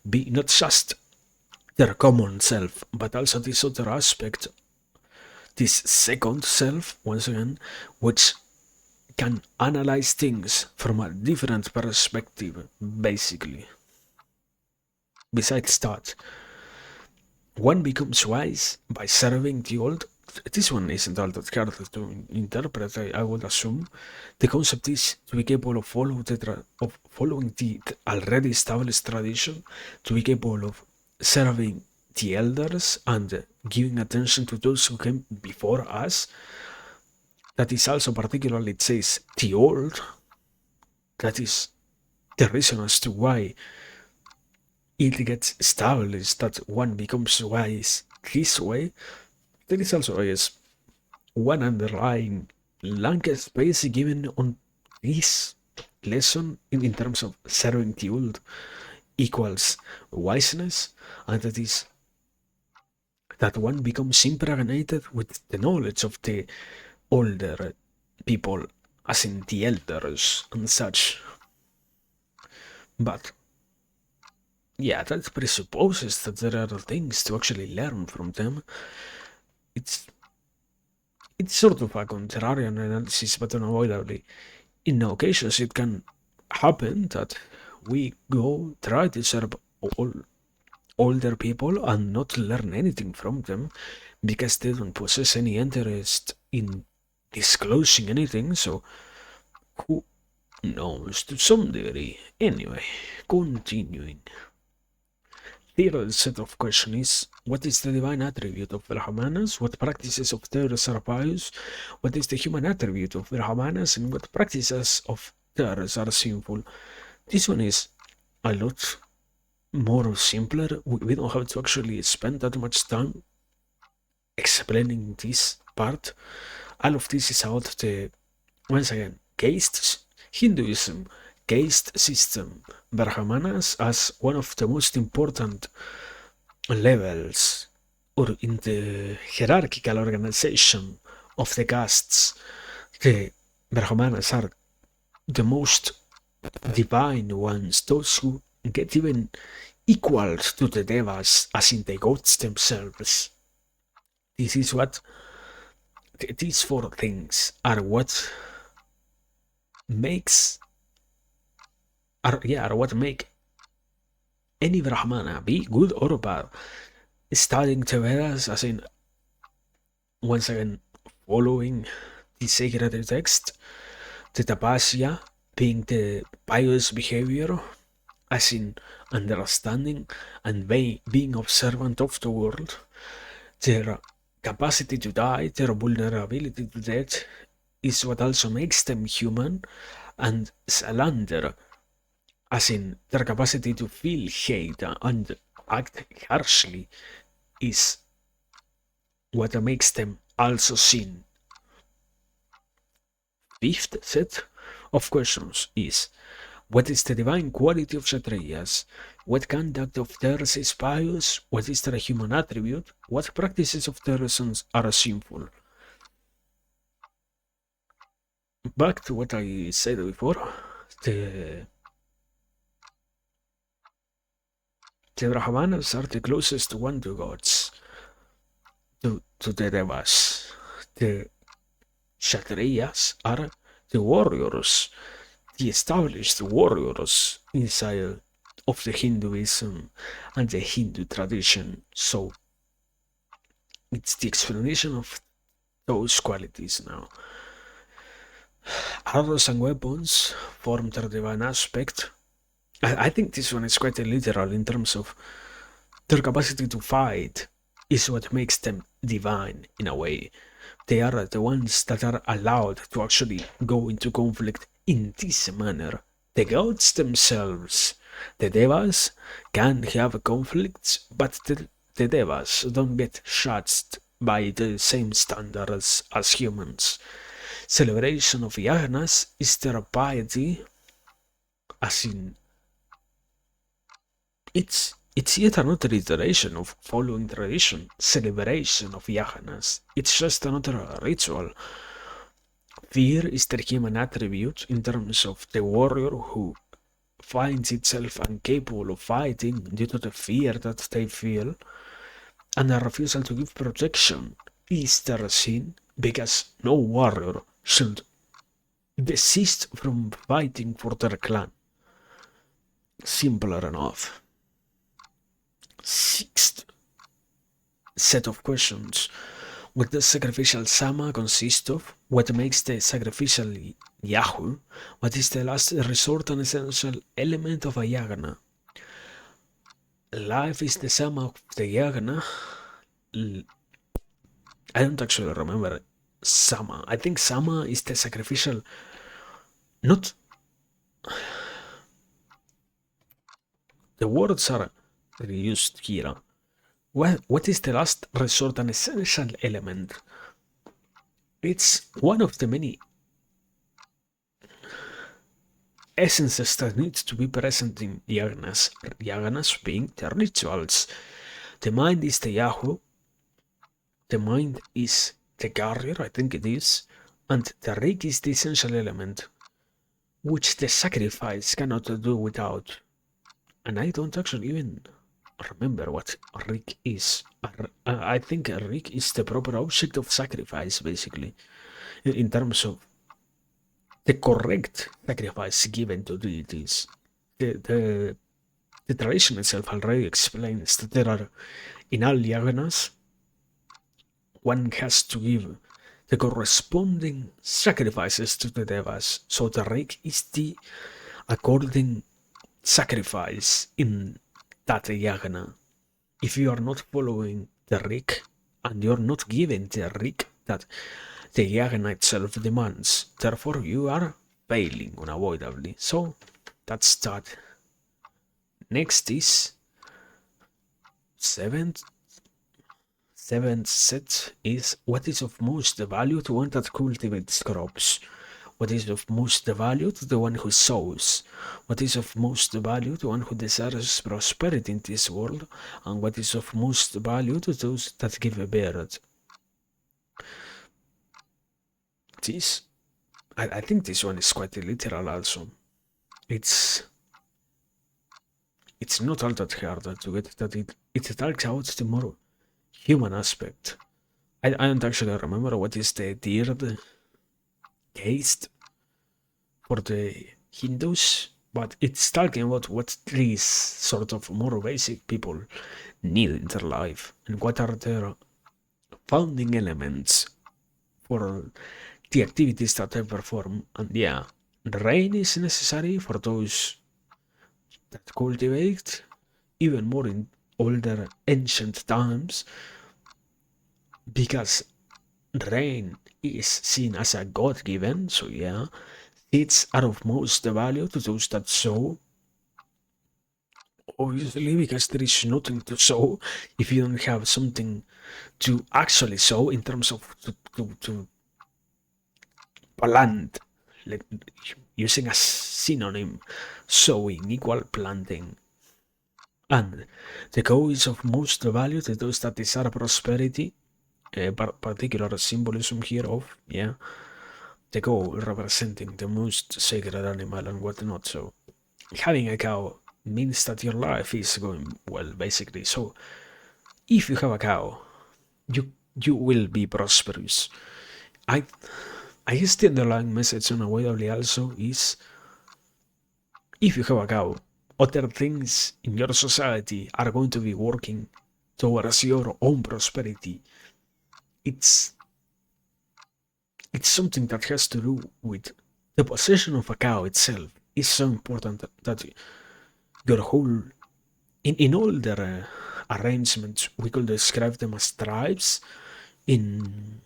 be not just their common self, but also this other aspect, this second self, once again, which can analyze things from a different perspective, basically. Besides that, one becomes wise by serving the old. This one isn't all that hard to interpret, I would assume. The concept is to be capable of, following the already established tradition, to be capable of serving the elders and giving attention to those who came before us. That is also particularly, it says, the old. That is the reason as to why it gets established that one becomes wise this way. There is also, I guess, one underlying language space given on this lesson in terms of serving the old equals wiseness, and that is that one becomes impregnated with the knowledge of the older people, as in the elders and such. But yeah, that presupposes that there are things to actually learn from them. It's sort of a contrarian analysis, but unavoidably, in occasions it can happen that we go try to serve all older people and not learn anything from them because they don't possess any interest in disclosing anything. So who knows, to some degree. Anyway, continuing. Third set of questions is, what is the divine attribute of Brahmanas? What practices of theirs are pious? What is the human attribute of Brahmanas? And what practices of theirs are sinful? This one is a lot more simpler. We don't have to actually spend that much time explaining this part. All of this is about the, once again, caste Hinduism, caste system, Brahmanas as one of the most important levels or in the hierarchical organization of the castes. The Brahmanas are the most divine ones, those who get even equal to the devas, as in the gods themselves. This is what these four things are what makes are what make any Brahmana, be good or bad, studying the Vedas, as in, once again, following the sacred text, the tapasya being the pious behavior, as in understanding and being observant of the world, their capacity to die, their vulnerability to death, is what also makes them human, and slander, as in their capacity to feel hate and act harshly, is what makes them also sin. Fifth set of questions is, what is the divine quality of Kshatriyas? What conduct of theirs is pious? What is their human attribute? What practices of theirs are sinful? back to what I said before, the the Brahmanas are the closest one to gods, to the Devas. The Kshatriyas are the warriors, the established warriors inside of the Hinduism and the Hindu tradition. So it's the explanation of those qualities now. Arrows and weapons form their divine aspect. I think this one is quite literal in terms of their capacity to fight is what makes them divine in a way. They are the ones that are allowed to actually go into conflict in this manner. The gods themselves, the devas, can have conflicts, but the devas don't get judged by the same standards as humans. Celebration of yagnas is their piety, as in it's yet another iteration of following tradition, celebration of yagnas. It's just another ritual. Fear is the human attribute in terms of the warrior who finds itself incapable of fighting due to the fear that they feel, and a refusal to give protection is their sin, because no warrior should desist from fighting for their clan. Simpler enough. Sixth set of questions. What does sacrificial sama consist of? What makes the sacrificial Yahoo? What is the last resort and essential element of a yagna? Life is the sama of the yagna. I don't actually remember sama. I think sama is the sacrificial, not. The words are reused here. What is the last resort and essential element? It's one of the many essences that needs to be present in yagnas. Yagnas being the rituals. The mind is the Yahoo. The mind is the carrier, I think it is. And the rig is the essential element, which the sacrifice cannot do without. And I don't actually even remember what rig is. I think a rig is the proper object of sacrifice, basically, in terms of the correct sacrifice given to deities. The tradition itself already explains that there are, in all yaganas, one has to give the corresponding sacrifices to the devas. So the rig is the according sacrifice in that yagna. If you are not following the rig and you're not giving the rig that the yagna itself demands, therefore you are failing unavoidably. So that's that. Next is seventh set is what is of most value to one that cultivates crops. What is of most value to the one who sows? What is of most value to one who desires prosperity in this world? And what is of most value to those that give birth? This, I think this one is quite literal also. It's not all that hard to get that it talks about the more human aspect. I don't actually remember what is the third taste for the Hindus, but it's talking about what these sort of more basic people need in their life and what are their founding elements for the activities that they perform. And yeah, the rain is necessary for those that cultivate, even more in older ancient times, because rain is seen as a god given. So yeah, it's are of most value to those that sow. Obviously, because there is nothing to sow if you don't have something to actually sow in terms of to plant, like, using a synonym, sowing equal planting. And the cow is of most value to those that desire prosperity, particular symbolism here of, yeah, the cow representing the most sacred animal and whatnot. So having a cow means that your life is going well, basically. So if you have a cow, you will be prosperous. I I guess the underlying message unavoidably also is if you have a cow, other things in your society are going to be working towards your own prosperity. It's it's something that has to do with the possession of a cow itself is so important that your whole in older arrangements we could describe them as tribes. In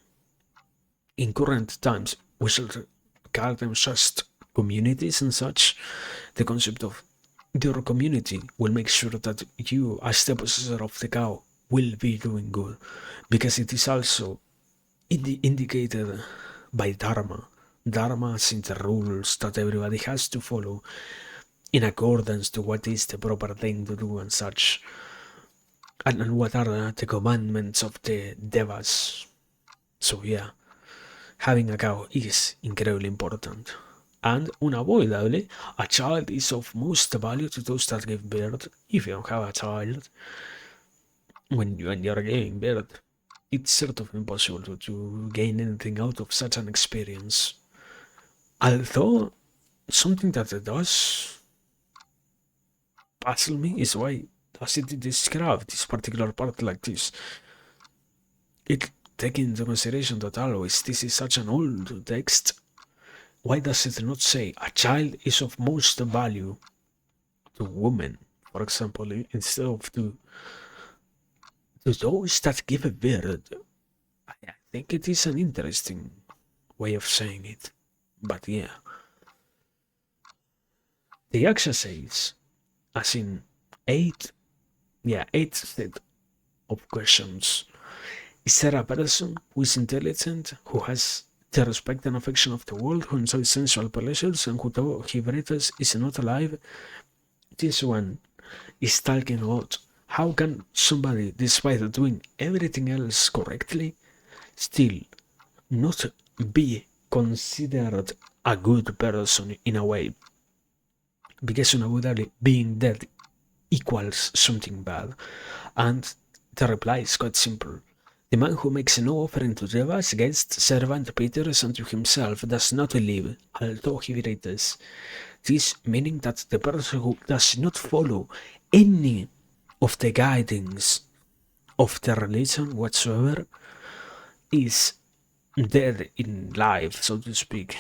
in current times we should call them just communities and such. The concept of your community will make sure that you as the possessor of the cow will be doing good, because it is also indicated by dharma. Dharma is in the rules that everybody has to follow in accordance to what is the proper thing to do and such, and what are the commandments of the devas. So yeah, having a cow is incredibly important. And unavoidably, a child is of most value to those that give birth. If you don't have a child, when you're giving birth, it's sort of impossible to gain anything out of such an experience. Although, something that it does puzzle me is why does it describe this particular part like this? It taking into consideration that always this is such an old text, why does it not say a child is of most value to women, for example, instead of to those that give a birth? I think it is an interesting way of saying it. But yeah, the Yaksha says, as in eight, yeah, eight set of questions. Is there a person who is intelligent, who has the respect and affection of the world, who enjoys sensual pleasures, and who, though he breathes, is not alive? This one is talking about how can somebody, despite doing everything else correctly, still not be considered a good person in a way, because unavoidably being dead equals something bad. And the reply is quite simple. The man who makes no offering to Jehovah's guest servant Peter's unto himself does not believe, although he breathes. This meaning that the person who does not follow any of the guidings of the religion whatsoever is dead in life, so to speak.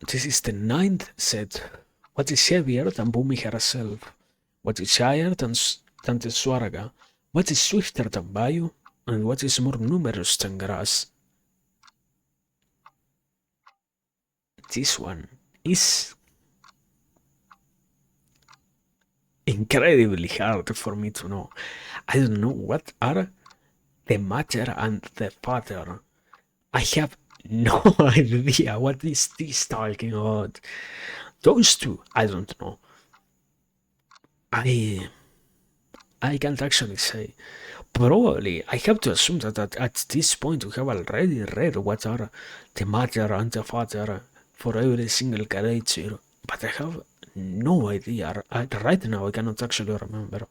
This is the ninth set. What is heavier than Bhumi herself? What is higher than the Swarga? What is swifter than Vayu? And what is more numerous than grass? This one is incredibly hard for me to know. I don't know what are the mother and the father. I have no idea what is this talking about. Those two, I don't know. I can't actually say. Probably, I have to assume that at this point we have already read what are the mother and the father for every single creature, but I have no idea. Right now, I cannot actually remember.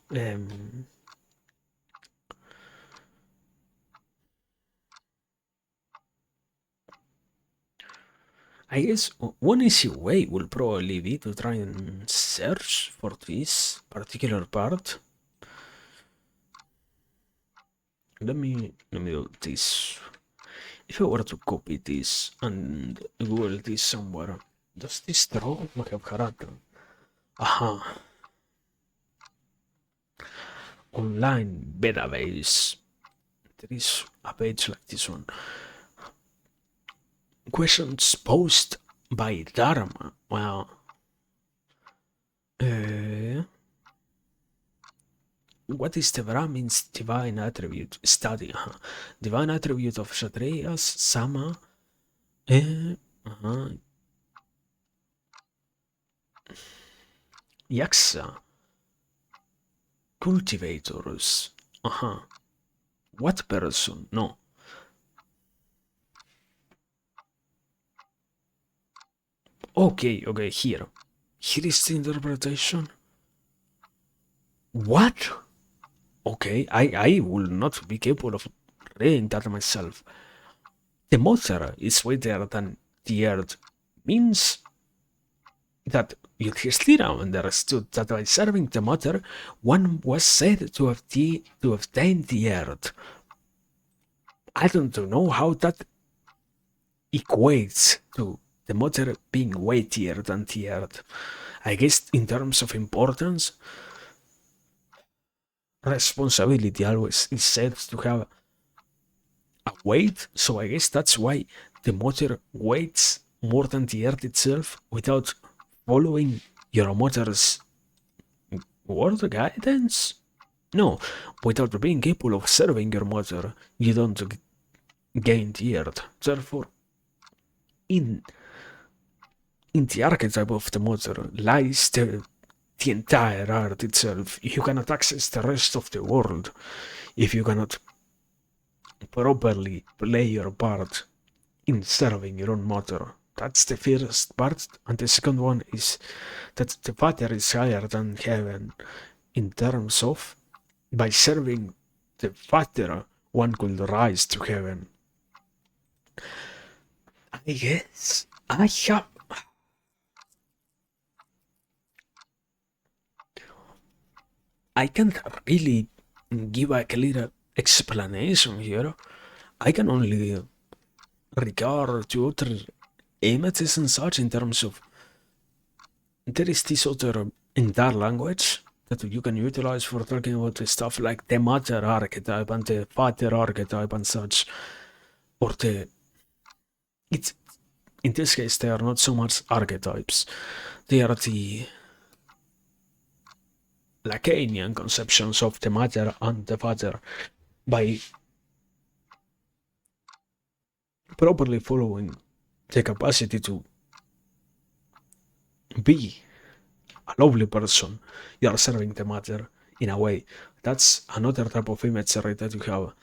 I guess one easy way will probably be to try and search for this particular part. Let me do this. If I were to copy this and Google this somewhere, does this draw Mahabharata? Aha, online database. There is a page like this one. Questions posed by Dharma. Wow. What is the Brahmin's divine attribute? Study. Divine attribute of Kshatriyas, Sama. Yaksa. Cultivators. What person? No. Okay, here. Here is the interpretation. What? Okay, I will not be capable of reading that myself. The mother is weightier than the earth means that Yudhishthira understood that by serving the mother, one was said to have obtained the earth. I don't know how that equates to the mother being weightier than the earth. I guess in terms of importance, responsibility always is said to have a weight, so I guess that's why the mother weighs more than the earth itself without following your mother's word guidance. No, without being capable of serving your mother, you don't gain the earth. Therefore, in in the archetype of the mother lies the entire earth itself. You cannot access the rest of the world if you cannot properly play your part in serving your own mother. That's the first part, and the second one is that the father is higher than heaven in terms of by serving the father one could rise to heaven. I guess I can't really give a clear explanation here. I can only regard to other images and such in terms of there is this other entire language that you can utilize for talking about the stuff like the mother archetype and the father archetype and such, or the it's in this case they are not so much archetypes, they are the Lacanian conceptions of the mother and the father by properly following the capacity to be a lovely person, you are serving the mother in a way. That's another type of imagery that you have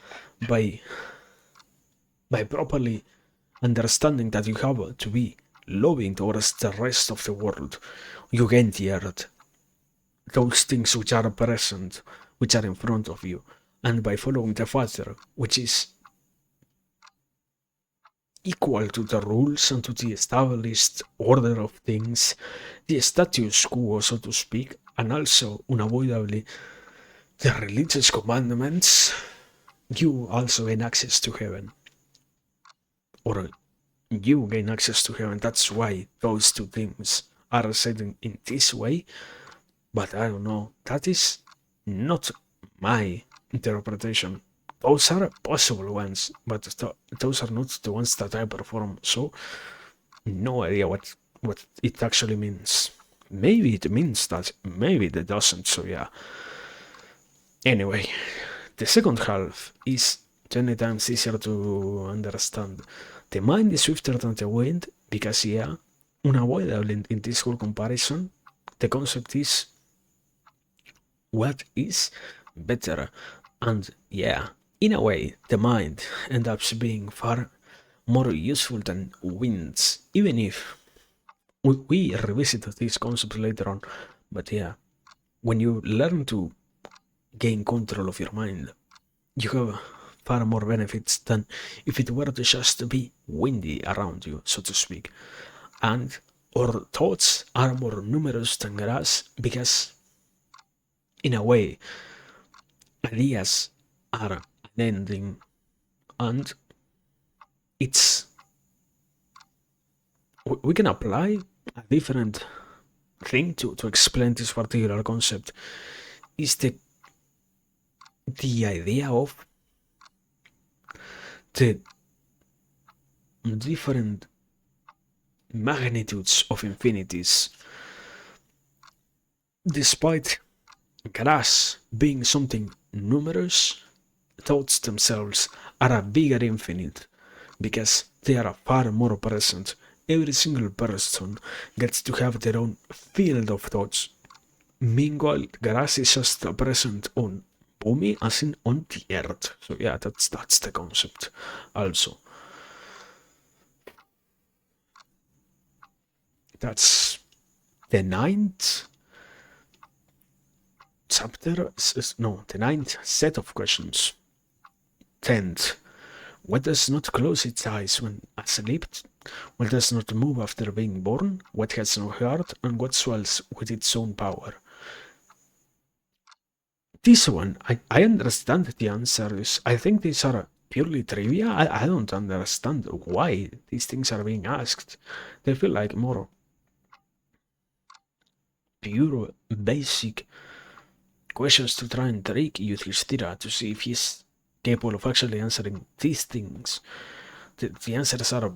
by properly understanding that you have to be loving towards the rest of the world. You gain the earth, those things which are present, which are in front of you, and by following the father, which is equal to the rules and to the established order of things, the status quo, so to speak, and also unavoidably the religious commandments, you also gain access to heaven. Or you gain access to heaven. That's why those two things are said in this way. But I don't know. That is not my interpretation. Those are possible ones, but those are not the ones that I perform. So no idea what it actually means. Maybe it means that, maybe it doesn't. So yeah. Anyway, the second half is 20 times easier to understand. The mind is swifter than the wind because, yeah, unavoidably in this whole comparison, the concept is what is better. And yeah, in a way, the mind ends up being far more useful than winds, even if we revisit this concept later on. But yeah, when you learn to gain control of your mind, you have far more benefits than if it were to just be windy around you, so to speak. And our thoughts are more numerous than grass because, in a way, ideas are unending, and it's we can apply a different thing to explain this particular concept. Is the idea of the different magnitudes of infinities. Despite grass being something numerous, thoughts themselves are a bigger infinite because they are far more present. Every single person gets to have their own field of thoughts. Meanwhile, grass is just present on Bumi as in on the earth. So yeah, that's the concept also. That's the ninth chapter. No, the ninth set of questions. 10th. What does not close its eyes when asleep? What does not move after being born? What has no heart? And what swells with its own power? This one, I understand the answers. I think these are purely trivia. I don't understand why these things are being asked. They feel like more pure, basic questions to try and trick Yudhishthira to see if he's capable of actually answering these things. The answers are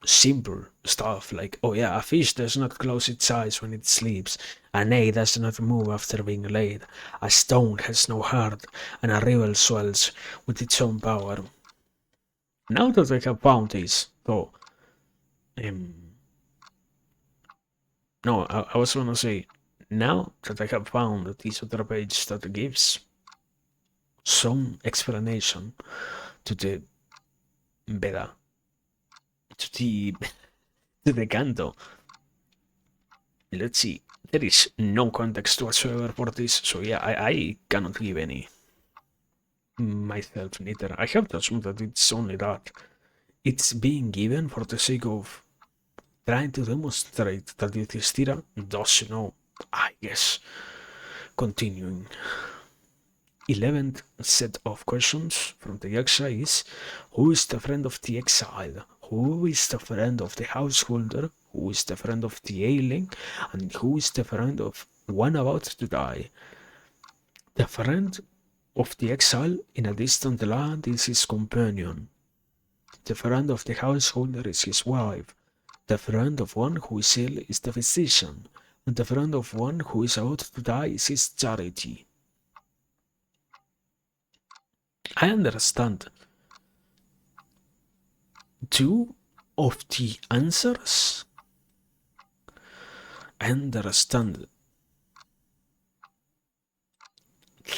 simple stuff like, oh yeah, a fish does not close its eyes when it sleeps, an egg does not move after being laid, a stone has no heart, and a river swells with its own power. Now that I have found this, though, um, no, I was gonna say, now that I have found this other page that gives some explanation to the Veda, to the to the canto. Let's see. There is no context whatsoever for this, so yeah, I cannot give any myself neither. I have to assume that it's only that. It's being given for the sake of trying to demonstrate that Yudhishthira does know, I guess. Continuing. 11th set of questions from the Yaksha is: who is the friend of the exile? Who is the friend of the householder? Who is the friend of the ailing? And who is the friend of one about to die? The friend of the exile in a distant land is his companion. The friend of the householder is his wife. The friend of one who is ill is the physician. And the friend of one who is about to die is his charity. I understand two of the answers. I understand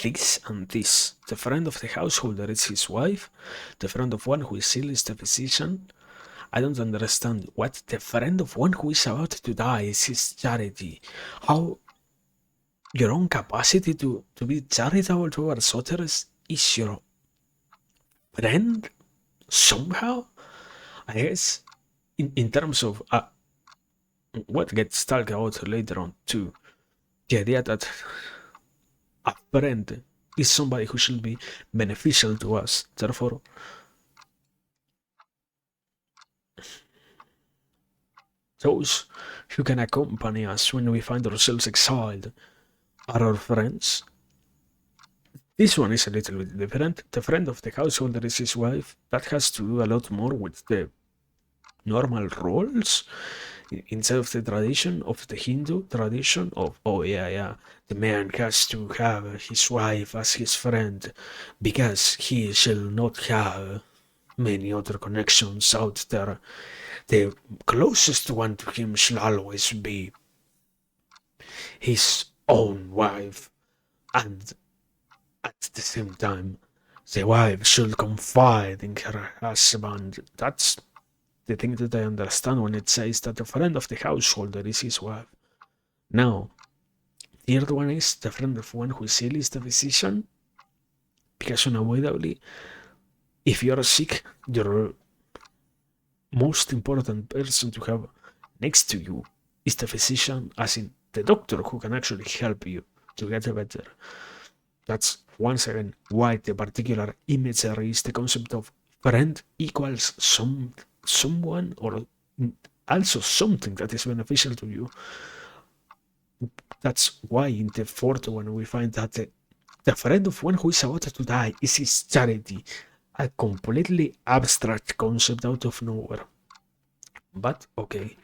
this and this. The friend of the householder is his wife. The friend of one who is ill is the physician. I don't understand what the friend of one who is about to die is his charity. How your own capacity to be charitable towards others is your friend somehow? I guess in terms of what gets talked about later on too, the idea that a friend is somebody who should be beneficial to us. Therefore, those who can accompany us when we find ourselves exiled are our friends. This one is a little bit different. The friend of the householder is his wife. That has to do a lot more with the normal roles instead of the tradition of the Hindu tradition of, oh yeah, the man has to have his wife as his friend because he shall not have many other connections out there. The closest one to him shall always be his own wife, and at the same time, the wife should confide in her husband. That's the thing that I understand when it says that the friend of the householder is his wife. Now, the other one is the friend of one who is ill is the physician, because unavoidably, if you're sick, your most important person to have next to you is the physician, as in the doctor who can actually help you to get better. That's once again why the particular imagery is the concept of friend equals someone or also something that is beneficial to you. That's why in the fourth one we find that the friend of one who is about to die is his charity, a completely abstract concept out of nowhere. But okay,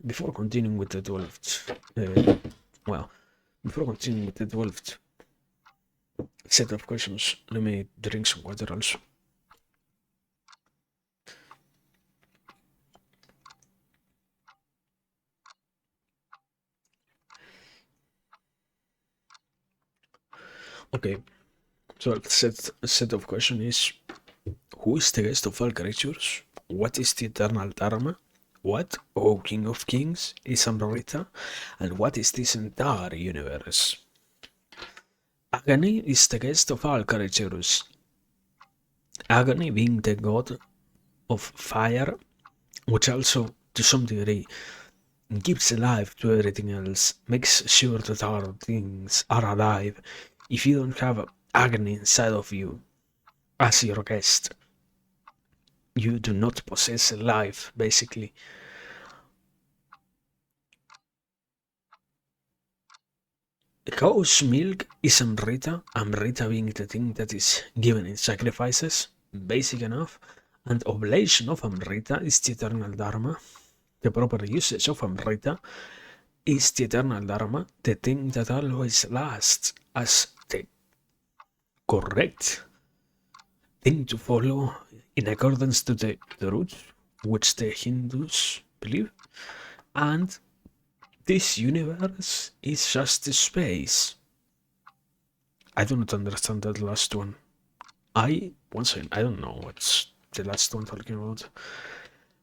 before continuing with the 12th, before continuing with the 12th set of questions, let me drink some water also. Okay, so the set of questions is: who is the guest of all creatures? What is the eternal dharma? What, O King of Kings, is Amrita, and what is this entire universe? Agony is the guest of all creatures. Agony being the god of fire, which also, to some degree, gives life to everything else, makes sure that our things are alive. If you don't have agony inside of you, as your guest, you do not possess life, basically. Cow's milk is Amrita, Amrita being the thing that is given in sacrifices, basic enough, and oblation of Amrita is the eternal Dharma. The proper usage of Amrita is the eternal Dharma, the thing that always lasts as the correct thing to follow in accordance to the truth which the Hindus believe. And this universe is just a space. I do not understand that last one. Once again, I don't know what's the last one talking about.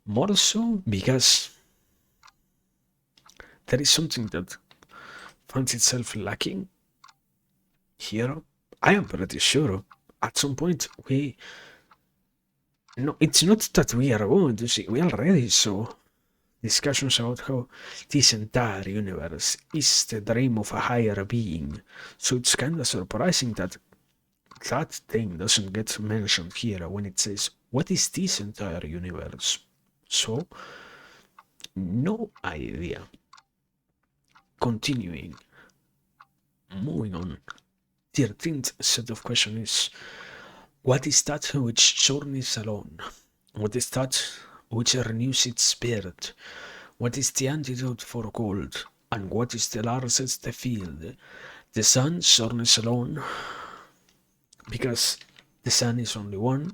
More so because there is something that finds itself lacking here. I am pretty sure at some point we. No, it's not that we are going to see, we already saw discussions about how this entire universe is the dream of a higher being. So it's kind of surprising that that thing doesn't get mentioned here when it says, what is this entire universe? So, no idea. Continuing. Moving on. 13th set of questions is, what is that which journeys alone? What is that which renews its spirit? What is the antidote for cold? And what is the largest field? The sun journeys alone because the sun is only one.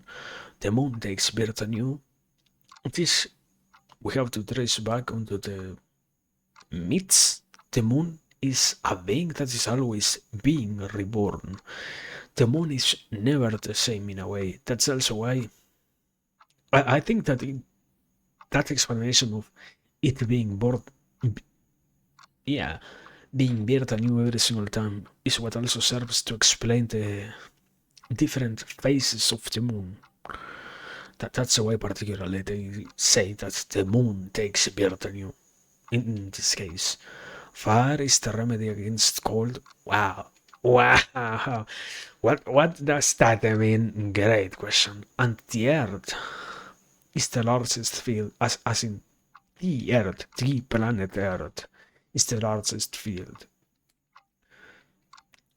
The moon takes birth anew. This we have to trace back onto the myths. The moon is a being that is always being reborn. The moon is never the same in a way. That's also why I think that that explanation of it being born, yeah, being birthed anew every single time is what also serves to explain the different phases of the moon. That's why particularly they say that the moon takes birth anew. In this case, fire is the remedy against cold. Wow. Wow. What does that mean? Great question. And the earth is the largest field, as in the earth, the planet earth is the largest field.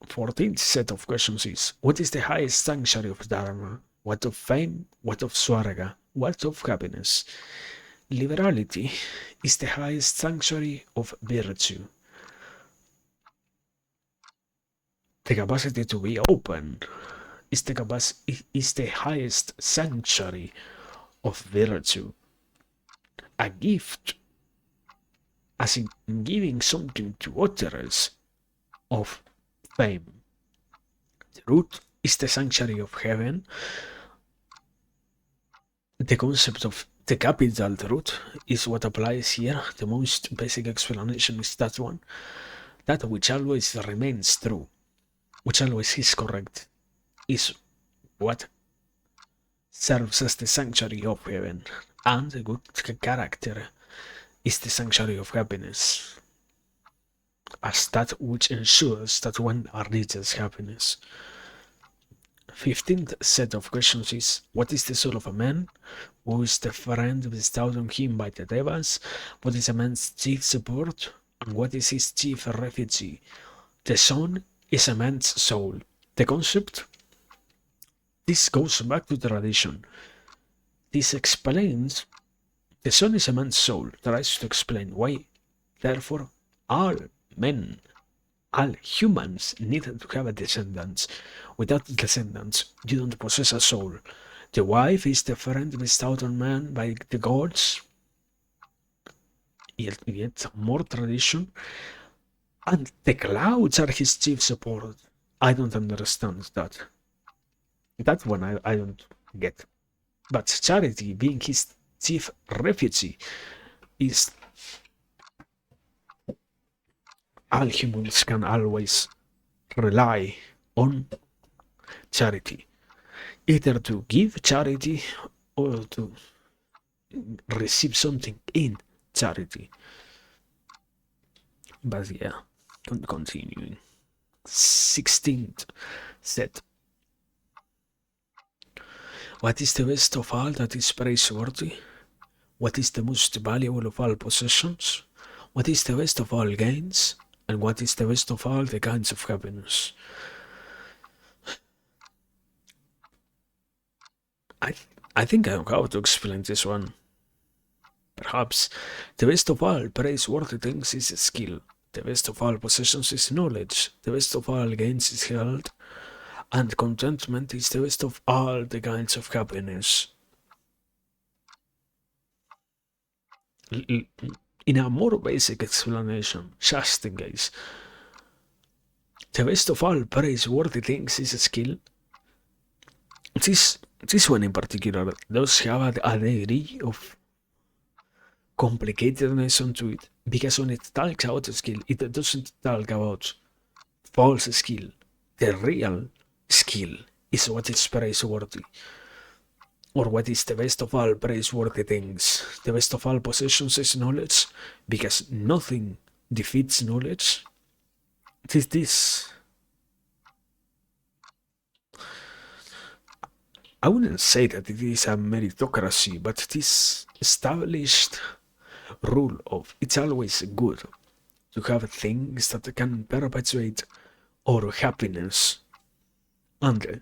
14th set of questions is, what is the highest sanctuary of Dharma? What of fame? What of Swarga? What of happiness? Liberality is the highest sanctuary of virtue. The capacity to be open is the highest sanctuary of virtue. A gift, as in giving something to others, of fame. Truth is the sanctuary of heaven. The concept of the capital truth is what applies here. The most basic explanation is that one. That which always remains true, which always is correct, is what serves as the sanctuary of heaven. And a good character is the sanctuary of happiness, as that which ensures that one reaches happiness. 15th set of questions is, what is the soul of a man? Who is the friend bestowed on him by the devas? What is a man's chief support? And what is his chief refugee? The sun is a man's soul. The concept? This goes back to tradition. This explains the sun is a man's soul, tries to explain why, therefore, all men, all humans need to have a descendants. Without descendants, you don't possess a soul. The wife is the friend bestowed on man by the gods, yet more tradition, and the clouds are his chief support. I don't understand that. That one I don't get. But charity being his chief refugee, is all humans can always rely on charity, either to give charity or to receive something in charity. But yeah, continuing. 16th set. What is the best of all that is praiseworthy? What is the most valuable of all possessions? What is the best of all gains? And what is the best of all the kinds of happiness? I, I think I know how to explain this one. Perhaps the best of all praiseworthy things is skill. The best of all possessions is knowledge. The best of all gains is health. And contentment is the best of all the kinds of happiness. In a more basic explanation, just in case, the best of all praiseworthy things is skill. This one in particular does have a degree of complicatedness onto it, because when it talks about skill, it doesn't talk about false skill. The real skill is what is praiseworthy, or what is the best of all praiseworthy things. The best of all possessions is knowledge, because nothing defeats knowledge. This I wouldn't say that it is a meritocracy, but this established rule of it's always good to have things that can perpetuate our happiness, and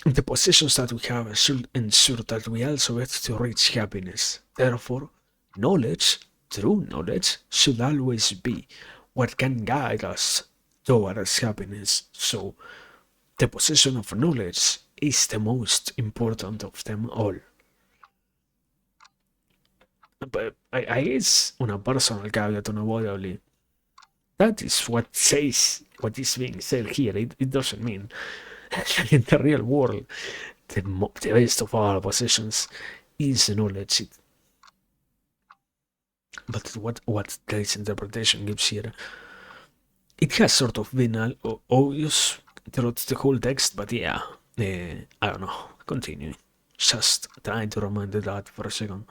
the possessions that we have should ensure that we also get to reach happiness. Therefore, knowledge, true knowledge, should always be what can guide us towards happiness. So, the possession of knowledge is the most important of them all. But I guess on a personal caveat, unavoidably, that is what what is being said here. It doesn't mean in the real world the best of all possessions is knowledge. But what this interpretation gives here, it has sort of been obvious throughout the whole text, but yeah, I don't know. Continuing, just trying to remind that for a second.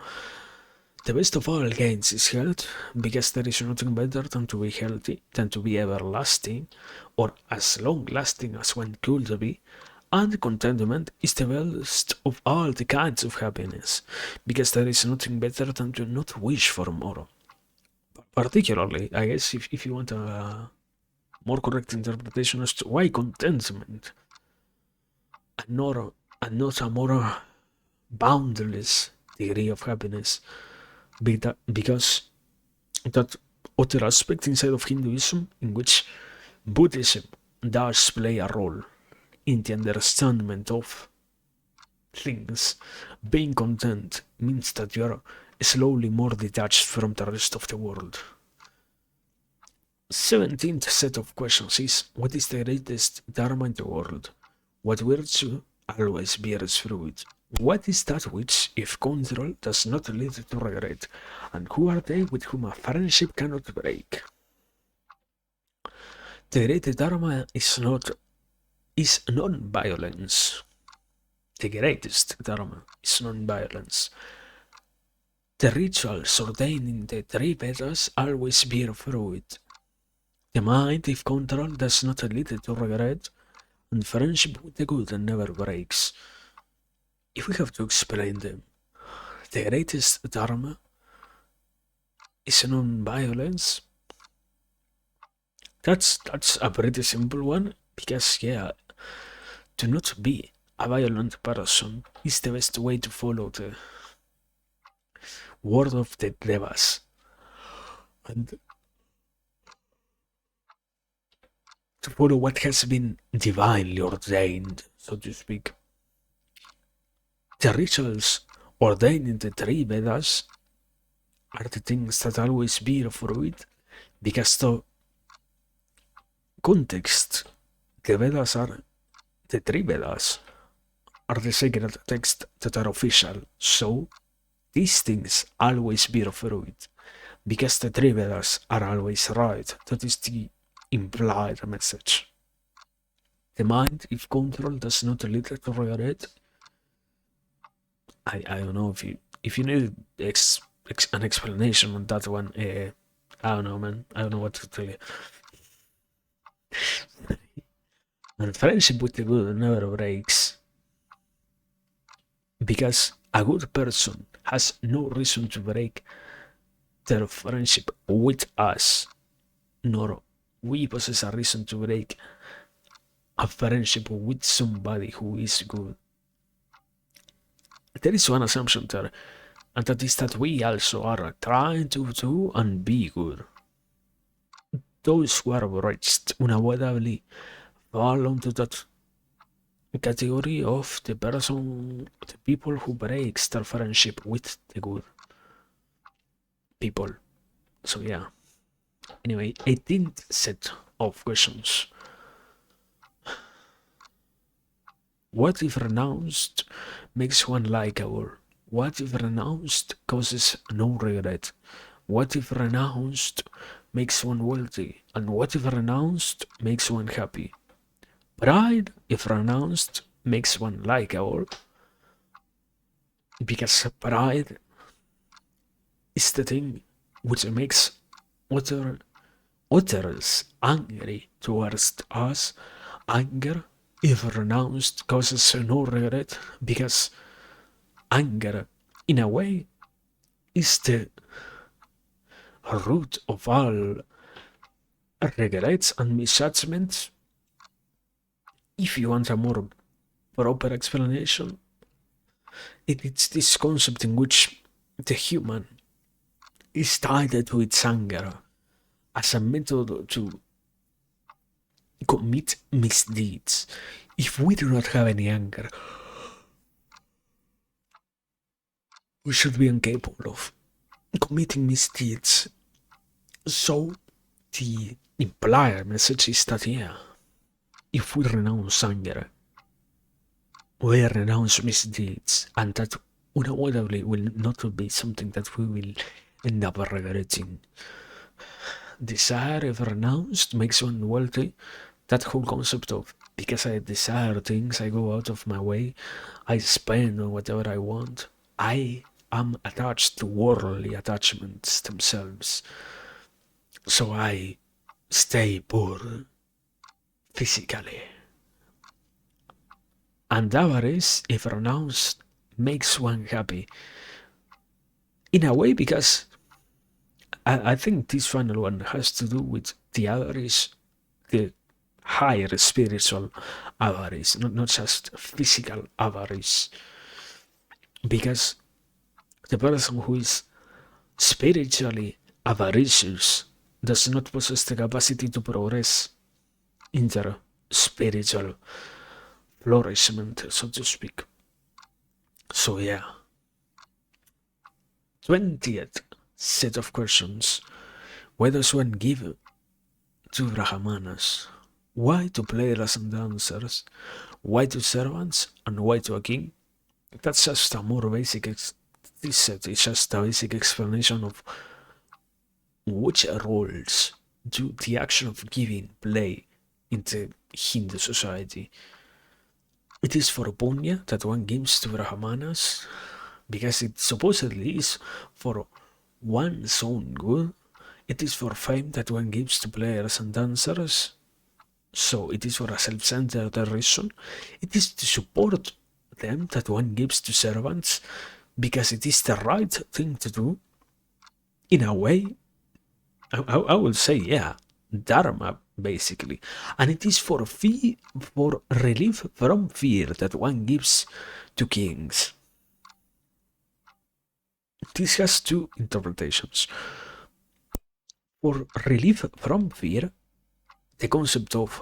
The best of all gains is health, because there is nothing better than to be healthy, than to be everlasting, or as long lasting as one could be, and contentment is the best of all the kinds of happiness, because there is nothing better than to not wish for more. Particularly, I guess, if you want a more correct interpretation as to why contentment, and not a more boundless degree of happiness, because that other aspect inside of Hinduism, in which Buddhism does play a role in the understanding of things, being content means that you are slowly more detached from the rest of the world. 17th set of questions is: what is the greatest dharma in the world? What virtue always bears fruit? What is that which, if control, does not lead to regret? And who are they with whom a friendship cannot break? The greatest dharma is non-violence. The greatest dharma is non-violence. The rituals ordained in the three Vedas always bear fruit. The mind, if controlled, does not lead to regret, and friendship with the good never breaks. If we have to explain them, the greatest dharma is non-violence. That's a pretty simple one, because yeah, to not be a violent person is the best way to follow the word of the devas, and to follow what has been divinely ordained, so to speak. The rituals ordained in the three Vedas are the things that always bear fruit, because the context, the Vedas are the three Vedas are the sacred texts that are official. So these things always bear fruit, because the travelers are always right. That is the implied message. The mind, if controlled, does not lead to regret. I don't know if you need an explanation on that one. I don't know, man. I don't know what to tell you. And friendship with the good never breaks, because a good person has no reason to break their friendship with us, nor we possess a reason to break a friendship with somebody who is good. There is one assumption there, and that is that we also are trying to do and be good. Those who are wretched unavoidably fall into that category of the people who breaks their friendship with the good people. So yeah. Anyway, 18th set of questions. What if renounced makes one likable? What if renounced causes no regret? What if renounced makes one wealthy? And what if renounced makes one happy? Pride, if renounced, makes one likable, because pride is the thing which makes others angry towards us. Anger, if renounced, causes no regret, because anger, in a way, is the root of all regrets and misjudgments. If you want a more proper explanation, it's this concept in which the human is tied to its anger as a method to commit misdeeds. If we do not have any anger, we should be incapable of committing misdeeds. So the implied message is that, yeah, if we renounce anger, we renounce misdeeds, and that unavoidably will not be something that we will end up regretting. Desire, if renounced, makes one wealthy. That whole concept of, because I desire things, I go out of my way, I spend on whatever I want, I am attached to worldly attachments themselves. So I stay poor physically. And avarice, if renounced, makes one happy. In a way, because I think this final one has to do with the avarice, the higher spiritual avarice, not just physical avarice. Because the person who is spiritually avaricious does not possess the capacity to progress in their spiritual flourishment, so to speak. So yeah. 20th set of questions. Why does one give to Brahmanas? Why to players and dancers? Why to servants? And why to a king? That's just a more basic. This set is just a basic explanation of which roles do the action of giving play in the Hindu society. It is for punya that one gives to Brahmanas, because it supposedly is for one's own good. It is for fame that one gives to players and dancers, so it is for a self-centered reason. It is to support them that one gives to servants, because it is the right thing to do. In a way, I will say, yeah, dharma, basically. And it is for relief from fear that one gives to kings. This has two interpretations. For relief from fear, the concept of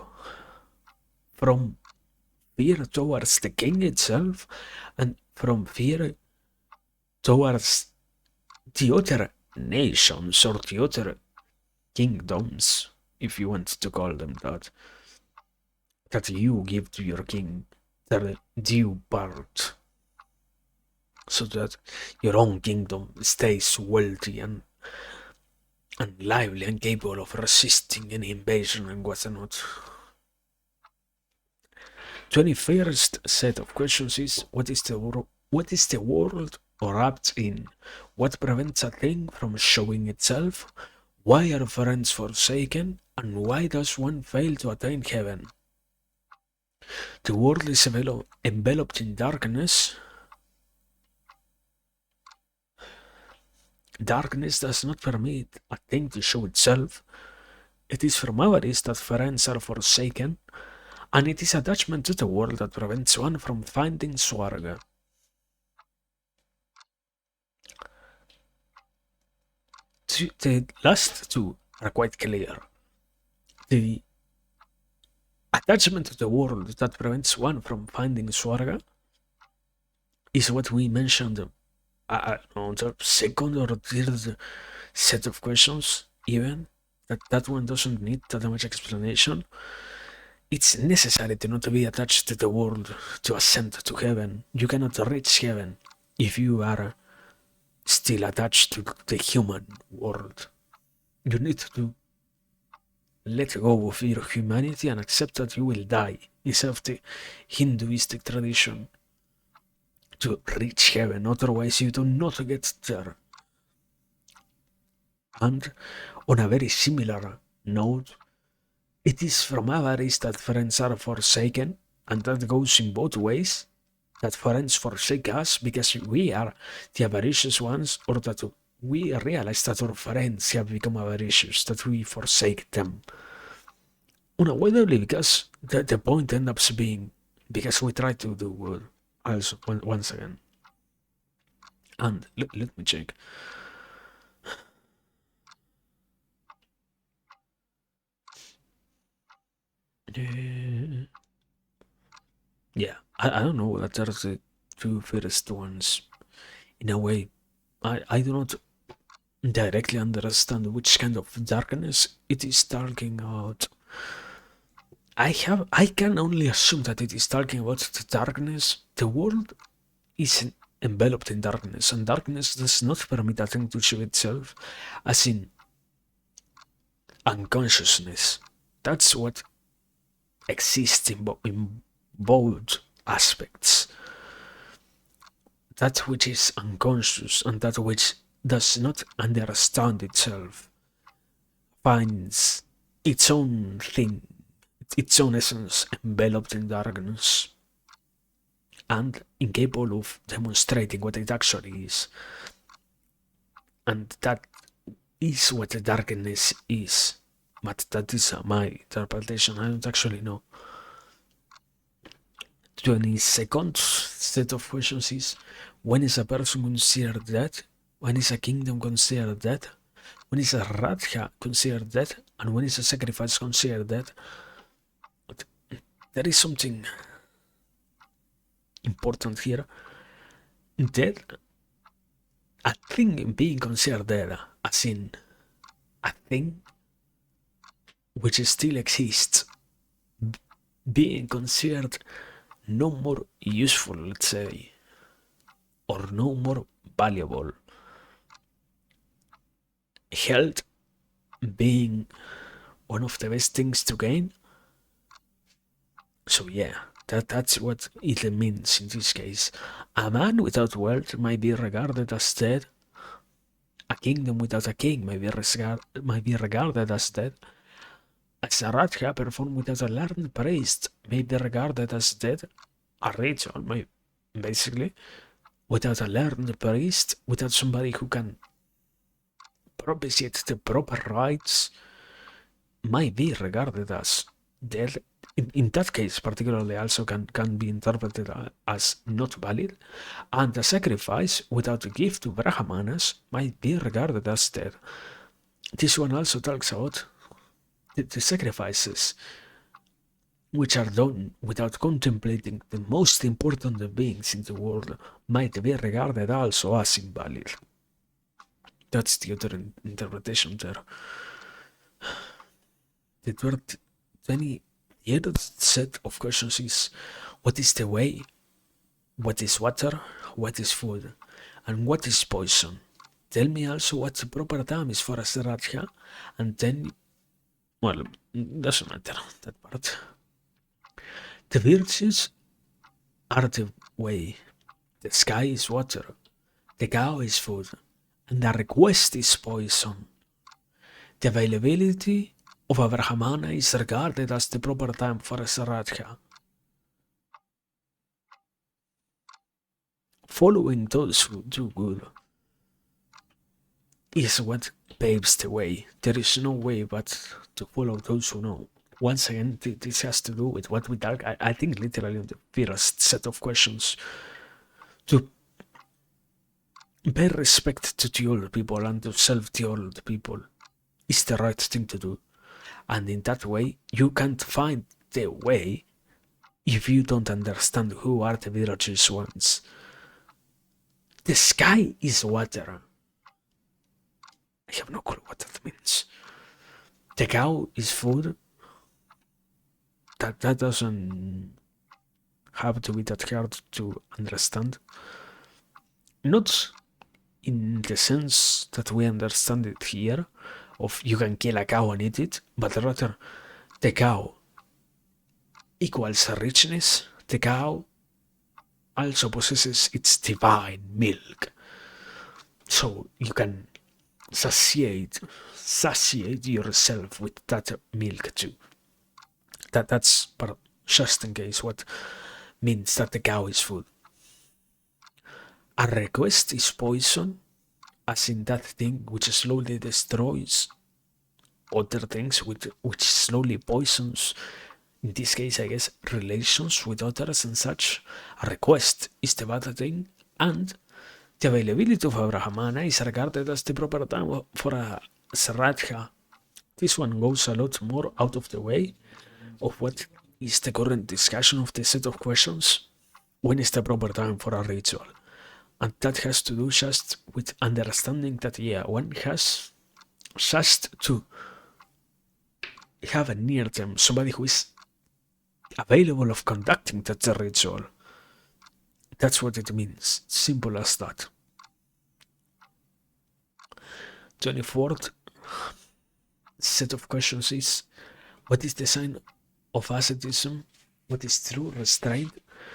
from fear towards the king itself, and from fear towards the other nations or the other kingdoms, if you want to call them that you give to your king their due part. So so that your own kingdom stays wealthy and lively and capable of resisting any invasion and whatnot. 21st set of questions is what is the world wrapped in? What prevents a thing from showing itself? Why are friends forsaken? And why does one fail to attain heaven? The world is enveloped in darkness. Darkness does not permit a thing to show itself. It is from avarice that friends are forsaken, and it is attachment to the world that prevents one from finding Swarga. The last two are quite clear. The attachment to the world that prevents one from finding Swarga is what we mentioned on the second or third set of questions, even. That one doesn't need that much explanation. It's necessary to not be attached to the world to ascend to heaven. You cannot reach heaven if you are still attached to the human world. You need to let go of your humanity and accept that you will die. It's of the Hinduistic tradition to reach heaven, otherwise you do not get there. And on a very similar note, it is from avarice that friends are forsaken, and that goes in both ways. That friends forsake us because we are the avaricious ones, or that we realize that our friends have become avaricious, that we forsake them. Unavoidably, because the point ends up being because we try to do good. Also, once again. And let me check. Yeah, I don't know that are the two first ones. In a way, I do not directly understand which kind of darkness it is talking about. I can only assume that it is talking about the darkness. The world is enveloped in darkness, and darkness does not permit a thing to show itself, as in unconsciousness. That's what exists in both aspects. That which is unconscious and that which does not understand itself finds its own thing, its own essence enveloped in darkness and incapable of demonstrating what it actually is. And that is what the darkness is. But that is my interpretation. I don't actually know. 22nd set of questions is when is a person considered dead? When is a kingdom considered dead? When is a Radha considered dead? And when is a sacrifice considered dead? But there is something important here. Dead, a thing being considered dead, as in a thing which still exists, being considered no more useful, let's say, or no more valuable. Health being one of the best things to gain. So yeah, that's what it means in this case. A man without wealth might be regarded as dead. A kingdom without a king might be regarded as dead. A Saratha performed without a learned priest may be regarded as dead. A ritual may basically without a learned priest, without somebody who can propitiate the proper rites, might be regarded as dead. In that case, particularly, also can be interpreted as not valid, and a sacrifice without a gift to Brahmanas might be regarded as dead. This one also talks about the sacrifices which are done without contemplating the most important beings in the world might be regarded also as invalid. That's the other interpretation there. The 28th set of questions is what is the way, what is water, what is food. And what is poison? Tell me also what the proper term is for a sriracha, and then, well, doesn't matter that part. The virtues are the way, the sky is water, the cow is food, and the request is poison. The availability of a brahmana is regarded as the proper time for a sriracha. Following those who do good is what paves the way. There is no way but to follow those who know. Once again, this has to do with what we talk. I think literally on the first set of questions. To pay respect to the old people and to serve the old people is the right thing to do. And in that way, you can't find the way if you don't understand who are the virtuous ones. The sky is water. I have no clue what that means. The cow is food. That doesn't have to be that hard to understand. Not in the sense that we understand it here, of you can kill a cow and eat it, but rather the cow equals richness. The cow also possesses its divine milk. So you can satiate yourself with that milk too. That's just in case what means that the cow is food. A request is poison, as in that thing which slowly destroys other things, which slowly poisons, in this case, I guess, relations with others and such. A request is the bad thing, and the availability of a brahmana is regarded as the proper time for a sriracha. This one goes a lot more out of the way of what is the current discussion of the set of questions. When is the proper time for a ritual? And that has to do just with understanding that, yeah, one has just to have a near them somebody who is available of conducting that ritual. That's what it means. Simple as that. 24th set of questions is: what is the sign of asceticism? What is true restraint?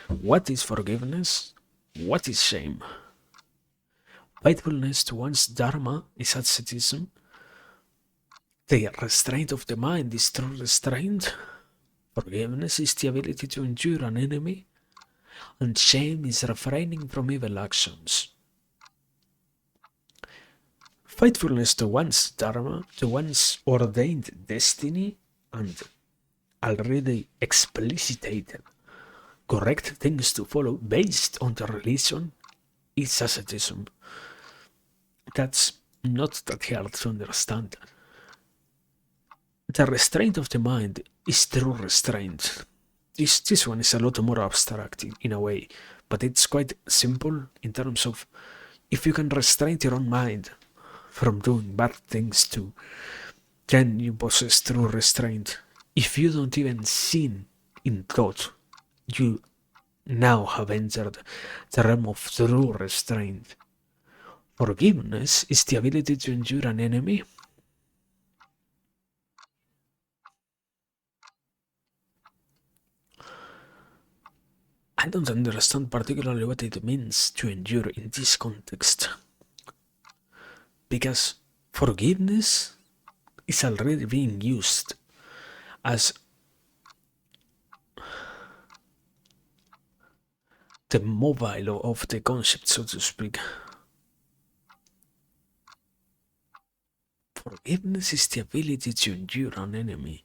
What is forgiveness? What is shame? Faithfulness to one's dharma is asceticism. The restraint of the mind is true restraint. Forgiveness is the ability to endure an enemy. And shame is refraining from evil actions. Faithfulness to one's dharma, to one's ordained destiny, and already explicitated correct things to follow based on the religion is asceticism. That's not that hard to understand. The restraint of the mind is true restraint. This one is a lot more abstract in a way, but it's quite simple in terms of if you can restrain your own mind from doing bad things too, then you possess true restraint. If you don't even sin in thought, you now have entered the realm of true restraint. Forgiveness is the ability to endure an enemy. I don't understand particularly what it means to endure in this context, because forgiveness is already being used as the mobile of the concept, so to speak. Forgiveness is the ability to endure an enemy.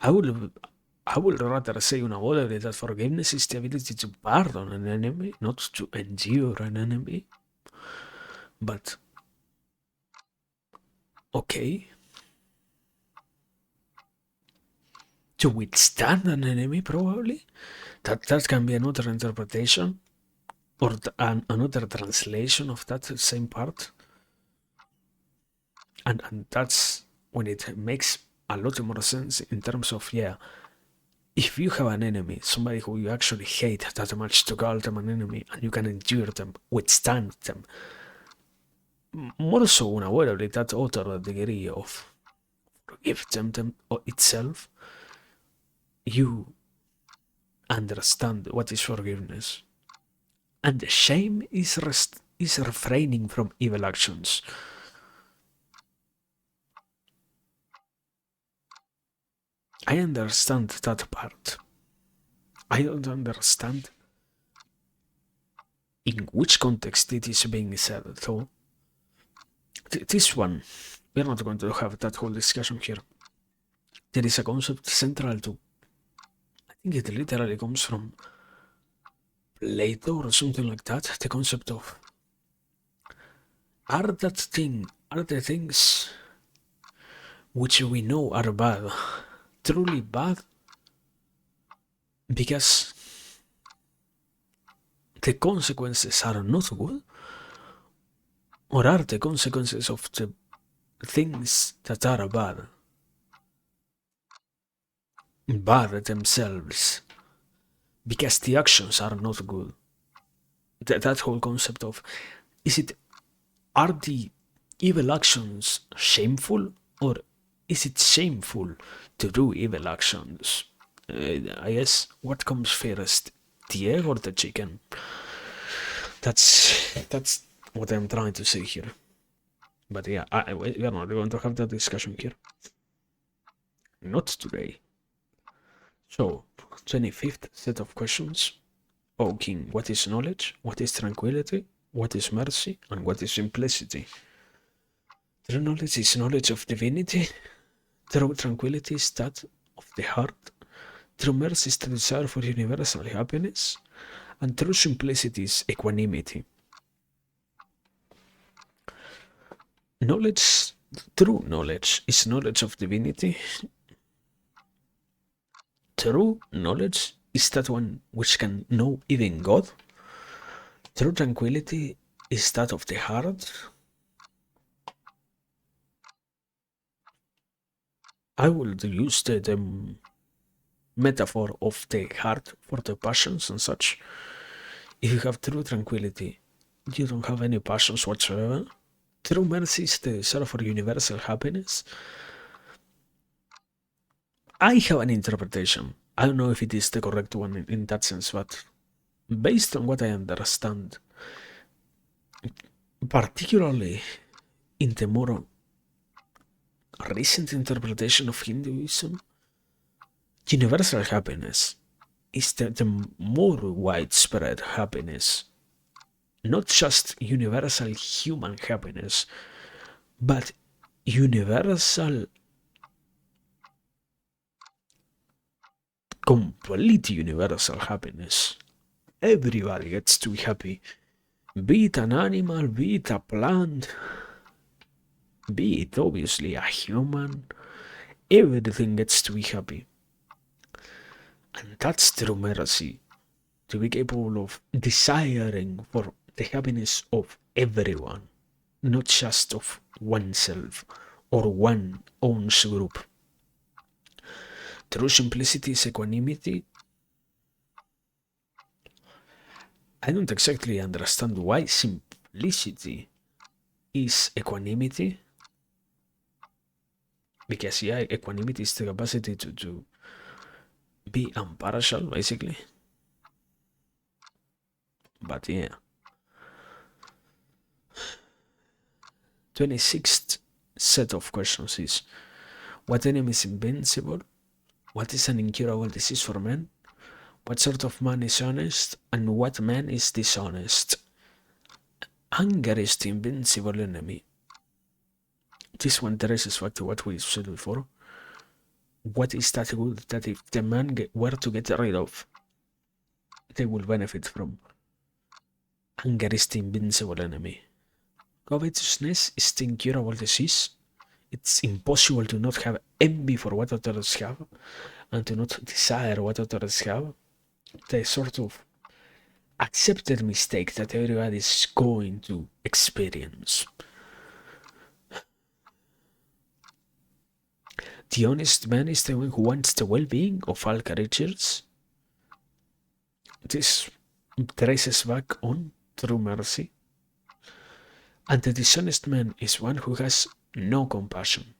I would rather say unavoidably that forgiveness is the ability to pardon an enemy, not to endure an enemy. But okay. To withstand an enemy, probably. That can be another interpretation, or another translation of that same part. And that's when it makes a lot more sense in terms of, yeah, if you have an enemy, somebody who you actually hate that much to call them an enemy, and you can endure them, withstand them, more so unavoidably that utter degree of forgive them itself, you understand what is forgiveness. And shame is refraining from evil actions. I understand that part. I don't understand in which context it is being said, though. This one, we're not going to have that whole discussion here. There is a concept central to, I think it literally comes from Plato or something like that, the concept of are the things which we know are bad truly bad because the consequences are not good, or are the consequences of the things that are bad themselves because the actions are not good? That whole concept of are the evil actions shameful, or is it shameful to do evil actions? I guess what comes first, the egg or the chicken? That's what I'm trying to say here. But yeah, we are not going to have that discussion here. Not today. So, 25th set of questions. O king, what is knowledge? What is tranquility? What is mercy? And what is simplicity? True knowledge is knowledge of divinity. True tranquility is that of the heart. True mercy is the desire for universal happiness. And true simplicity is equanimity. Knowledge, true knowledge, is knowledge of divinity. True knowledge is that one which can know even God. True tranquility is that of the heart. I will use the metaphor of the heart for the passions and such. If you have true tranquility, you don't have any passions whatsoever. True mercy is the desire for universal happiness. I have an interpretation. I don't know if it is the correct one in that sense, but based on what I understand, particularly in the more recent interpretation of Hinduism, universal happiness is the more widespread happiness. Not just universal human happiness, but universal, complete universal happiness. Everybody gets to be happy. Be it an animal, be it a plant, be it obviously a human, everything gets to be happy. And that's true mercy, to be capable of desiring for the happiness of everyone, not just of oneself or one own group. True simplicity is equanimity. I don't exactly understand why simplicity is equanimity. Because yeah, equanimity is the capacity to be impartial, basically. But yeah. 26th set of questions is what enemy is invincible? What is an incurable disease for men? What sort of man is honest? And what man is dishonest? Anger is the invincible enemy. This one traces back to what we said before. What is that good that if the man were to get rid of, they will benefit from? Anger is the invincible enemy. Covetousness is the incurable disease. It's impossible to not have envy for what others have and to not desire what others have. The sort of accepted mistake that everybody is going to experience. The honest man is the one who wants the well-being of all creatures. This traces back on true mercy. And the dishonest man is one who has no compassion.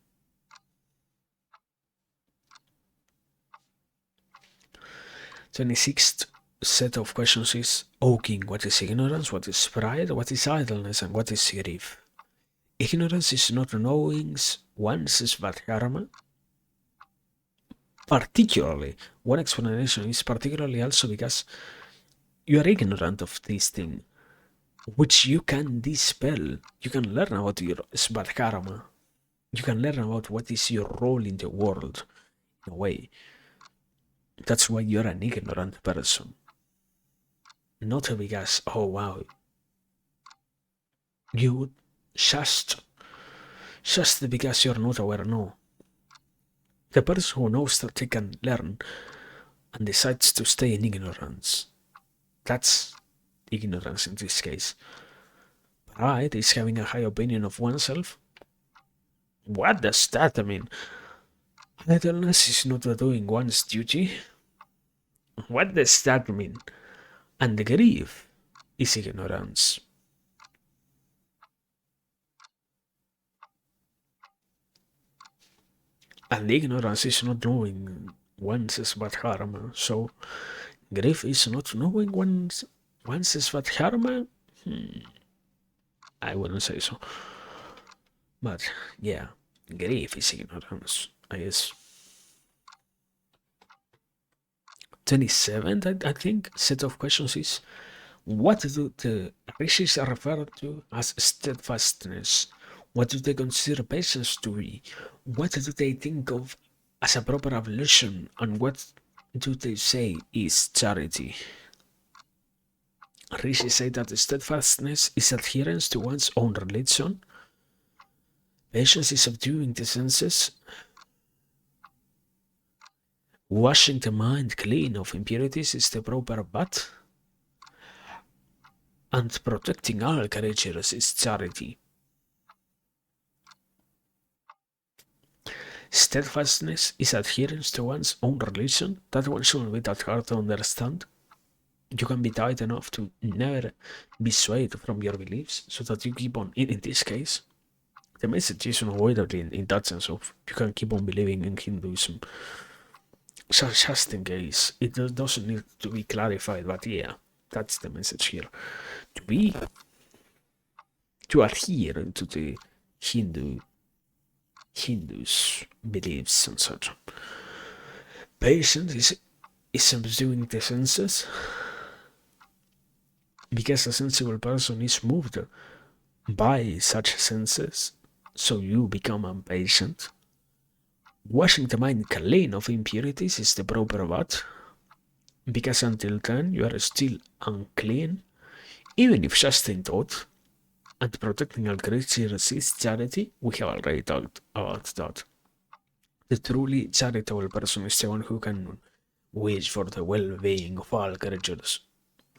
26th set of questions is, O king, what is ignorance, what is pride, what is idleness, and what is grief? Ignorance is not knowing one's bad karma. Particularly, one explanation is particularly also because you are ignorant of this thing, which you can dispel. You can learn about your bad karma. You can learn about what is your role in the world, in a way. That's why you're an ignorant person. Not because, oh wow, you just because you're not aware, no. The person who knows that they can learn and decides to stay in ignorance, that's ignorance in this case. Pride is having a high opinion of oneself. What does that mean? Idleness is not doing one's duty. What does that mean? And the grief is ignorance. And ignorance is not knowing one's bad karma. So grief is not knowing one's bad karma? I wouldn't say so. But yeah, grief is ignorance, I guess. 27th, I think, set of questions is, what do the rishis refer to as steadfastness? What do they consider patience to be? What do they think of as a proper evolution? And what do they say is charity? Rishis say that steadfastness is adherence to one's own religion. Patience is subduing the senses. Washing the mind clean of impurities is the proper bath. And protecting all creatures is charity. Steadfastness is adherence to one's own religion. That one shouldn't be that hard to understand. You can be tight enough to never be swayed from your beliefs, so that you keep on, in this case, the message is unavoidably in that sense of you can keep on believing in Hinduism. So just in case, it doesn't need to be clarified, but yeah, that's the message here. To adhere to the Hindus' beliefs and such. Patience is subduing the senses, because a sensible person is moved by such senses, so you become impatient. Washing the mind clean of impurities is the proper bath, because until then you are still unclean, even if just in thought. And protecting all creatures is charity. We have already talked about that. The truly charitable person is the one who can wish for the well-being of all creatures.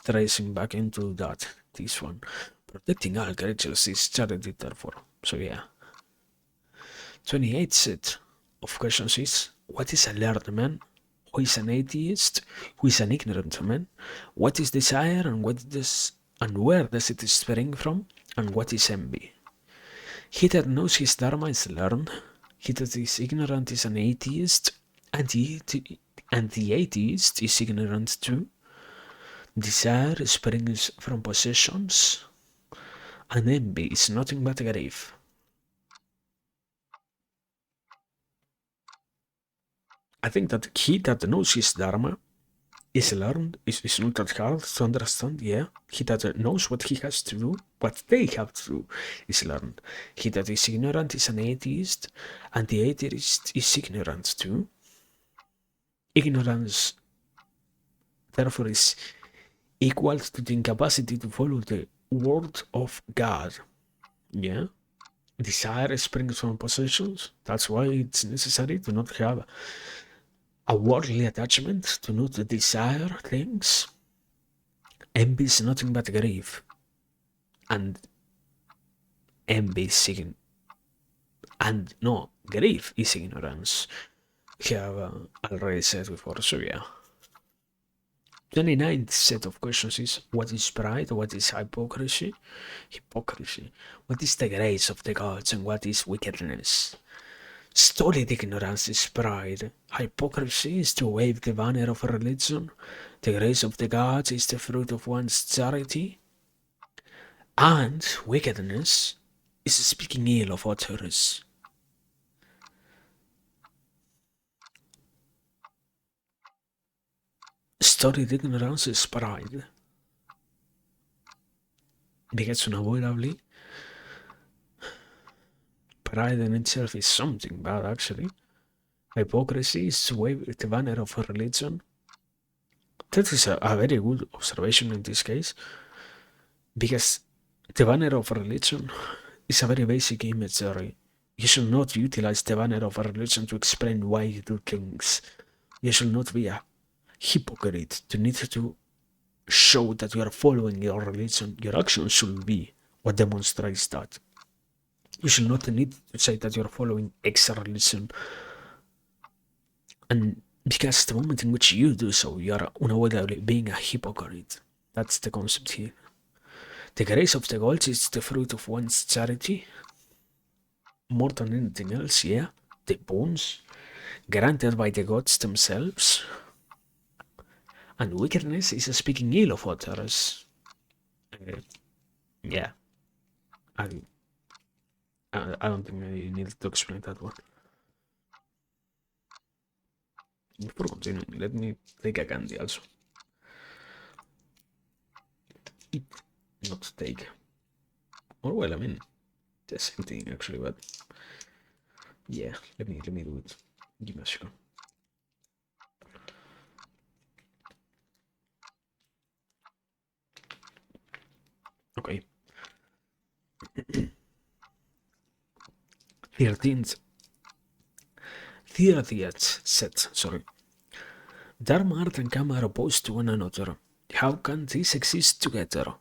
Tracing back into that, this one. Protecting all creatures is charity, therefore. So yeah. 28th set of questions is, what is a learned man? Who is an atheist? Who is an ignorant man? What is desire, and where does it spring from? And what is envy? He that knows his dharma is learned. He that is ignorant is an atheist, and the atheist is ignorant too. Desire springs from possessions, and envy is nothing but grief. I think that he that knows his dharma is learned, is not that hard to understand, yeah. He that knows what he has to do, what they have to do, is learned. He that is ignorant is an atheist, and the atheist is ignorant too. Ignorance, therefore, is equal to the incapacity to follow the word of God, yeah. Desire springs from possessions. That's why it's necessary to not have a worldly attachment, to not desire things. Envy is nothing but grief, and envy is And no, grief is ignorance. Have already said before, so yeah. 29th set of questions is what is pride, what is hypocrisy? Hypocrisy. What is the grace of the gods and what is wickedness? Stolid ignorance is pride. Hypocrisy is to wave the banner of religion. The grace of the gods is the fruit of one's charity. And wickedness is speaking ill of others. Stolid ignorance is pride. Because unavoidably, pride in itself is something bad actually. Hypocrisy is to wave the banner of a religion. That is a very good observation in this case, because the banner of a religion is a very basic imagery. You should not utilize the banner of a religion to explain why you do things. You should not be a hypocrite to need to show that you are following your religion. Your actions should be what demonstrates that. You should not need to say that you are following X religion. And because the moment in which you do so, you are unavoidably being a hypocrite. That's the concept here. The grace of the gods is the fruit of one's charity. More than anything else, yeah. The boons granted by the gods themselves. And wickedness is speaking ill of others. Yeah. I, I don't think I need to explain that one. Before continuing, let me take a candy also. Eat, not take. Or well, I mean, the same thing actually, but yeah, let me do it. Give me a second. Okay. 13th 30th set, sorry. Dharma, art, and Kama are opposed to one another. How can these exist together?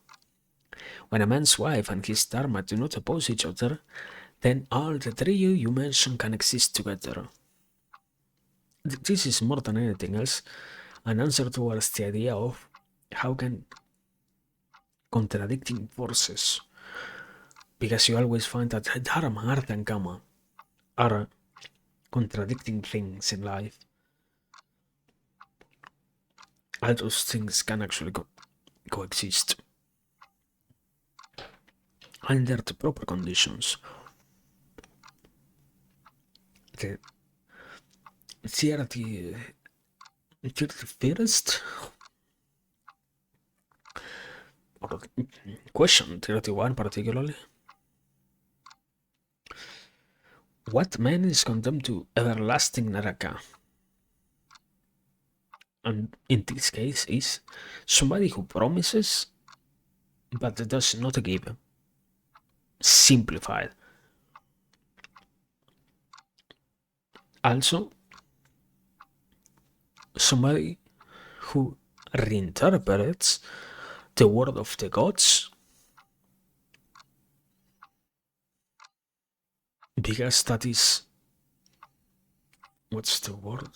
When a man's wife and his Dharma do not oppose each other, then all the three you mentioned can exist together. This is more than anything else an answer towards the idea of how can contradicting forces, because you always find that Dharma, art, and Kama are contradicting things in life. All those things can actually coexist under the proper conditions. The 31st or question 31 particularly. What man is condemned to everlasting naraka? And in this case is somebody who promises but does not give. Simplified. Also, somebody who reinterprets the word of the gods because that is, what's the word?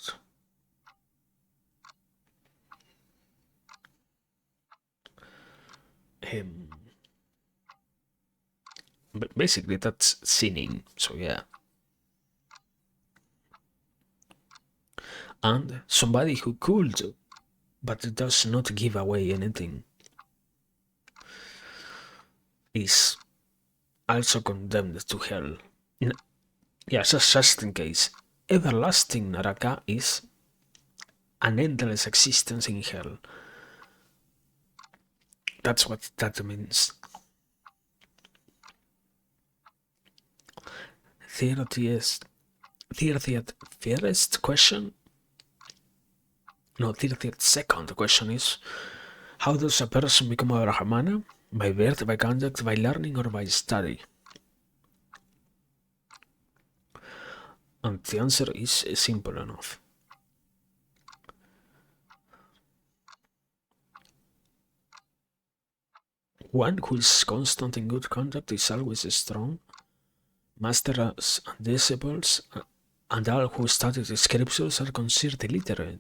But basically that's sinning, so yeah. And somebody who could but does not give away anything is also condemned to hell. Yeah, just in case. Everlasting naraka is an endless existence in hell. That's what that means. 30th question? No, 32nd question is how does a person become a Brahmana? By birth, by conduct, by learning, or by study? And the answer is simple enough. One who is constant in good conduct is always strong. Masters and disciples and all who study the scriptures are considered illiterate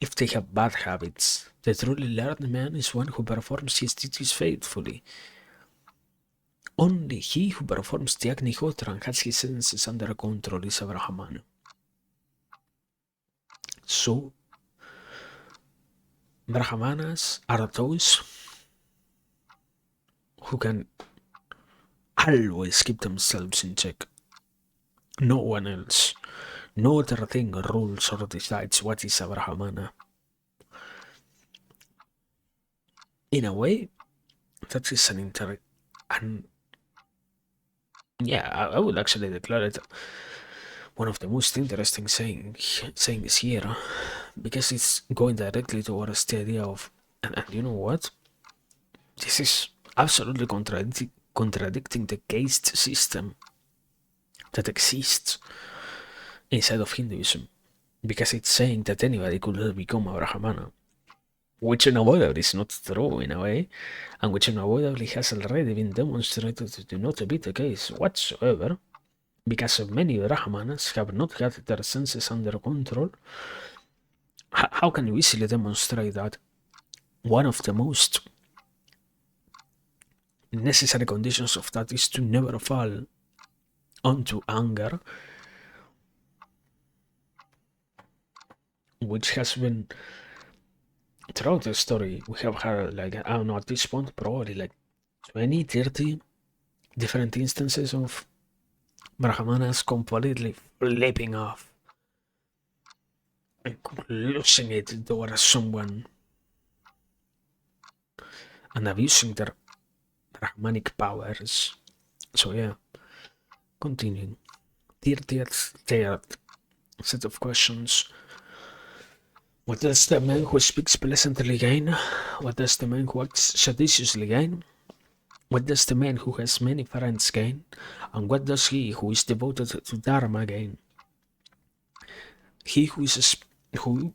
if they have bad habits. The truly learned man is one who performs his duties faithfully. Only he who performs the Agnihotra and has his senses under control is a Brahmana. So, Brahmanas are those who can always keep themselves in check. No one else. No other thing rules or decides what is a Brahmana. In a way, that is and yeah, I would actually declare it one of the most interesting sayings here, because it's going directly towards the idea of, and you know what? This is absolutely contradicting the caste system that exists inside of Hinduism, because it's saying that anybody could become a Brahmana, which unavoidably is not true in a way, and which unavoidably has already been demonstrated to not be the case whatsoever, because many Brahmanas have not had their senses under control. How can you easily demonstrate that? One of the most necessary conditions of that is to never fall onto anger, which has been throughout the story. We have had, like, I don't know, at this point, probably like 20, 30 different instances of Brahmanas completely flipping off and losing it towards someone and abusing their Brahmanic powers. So yeah, continuing. 30th set of questions. What does the man who speaks pleasantly gain? What does the man who acts seditiously gain? What does the man who has many friends gain? And what does he who is devoted to Dharma gain? He who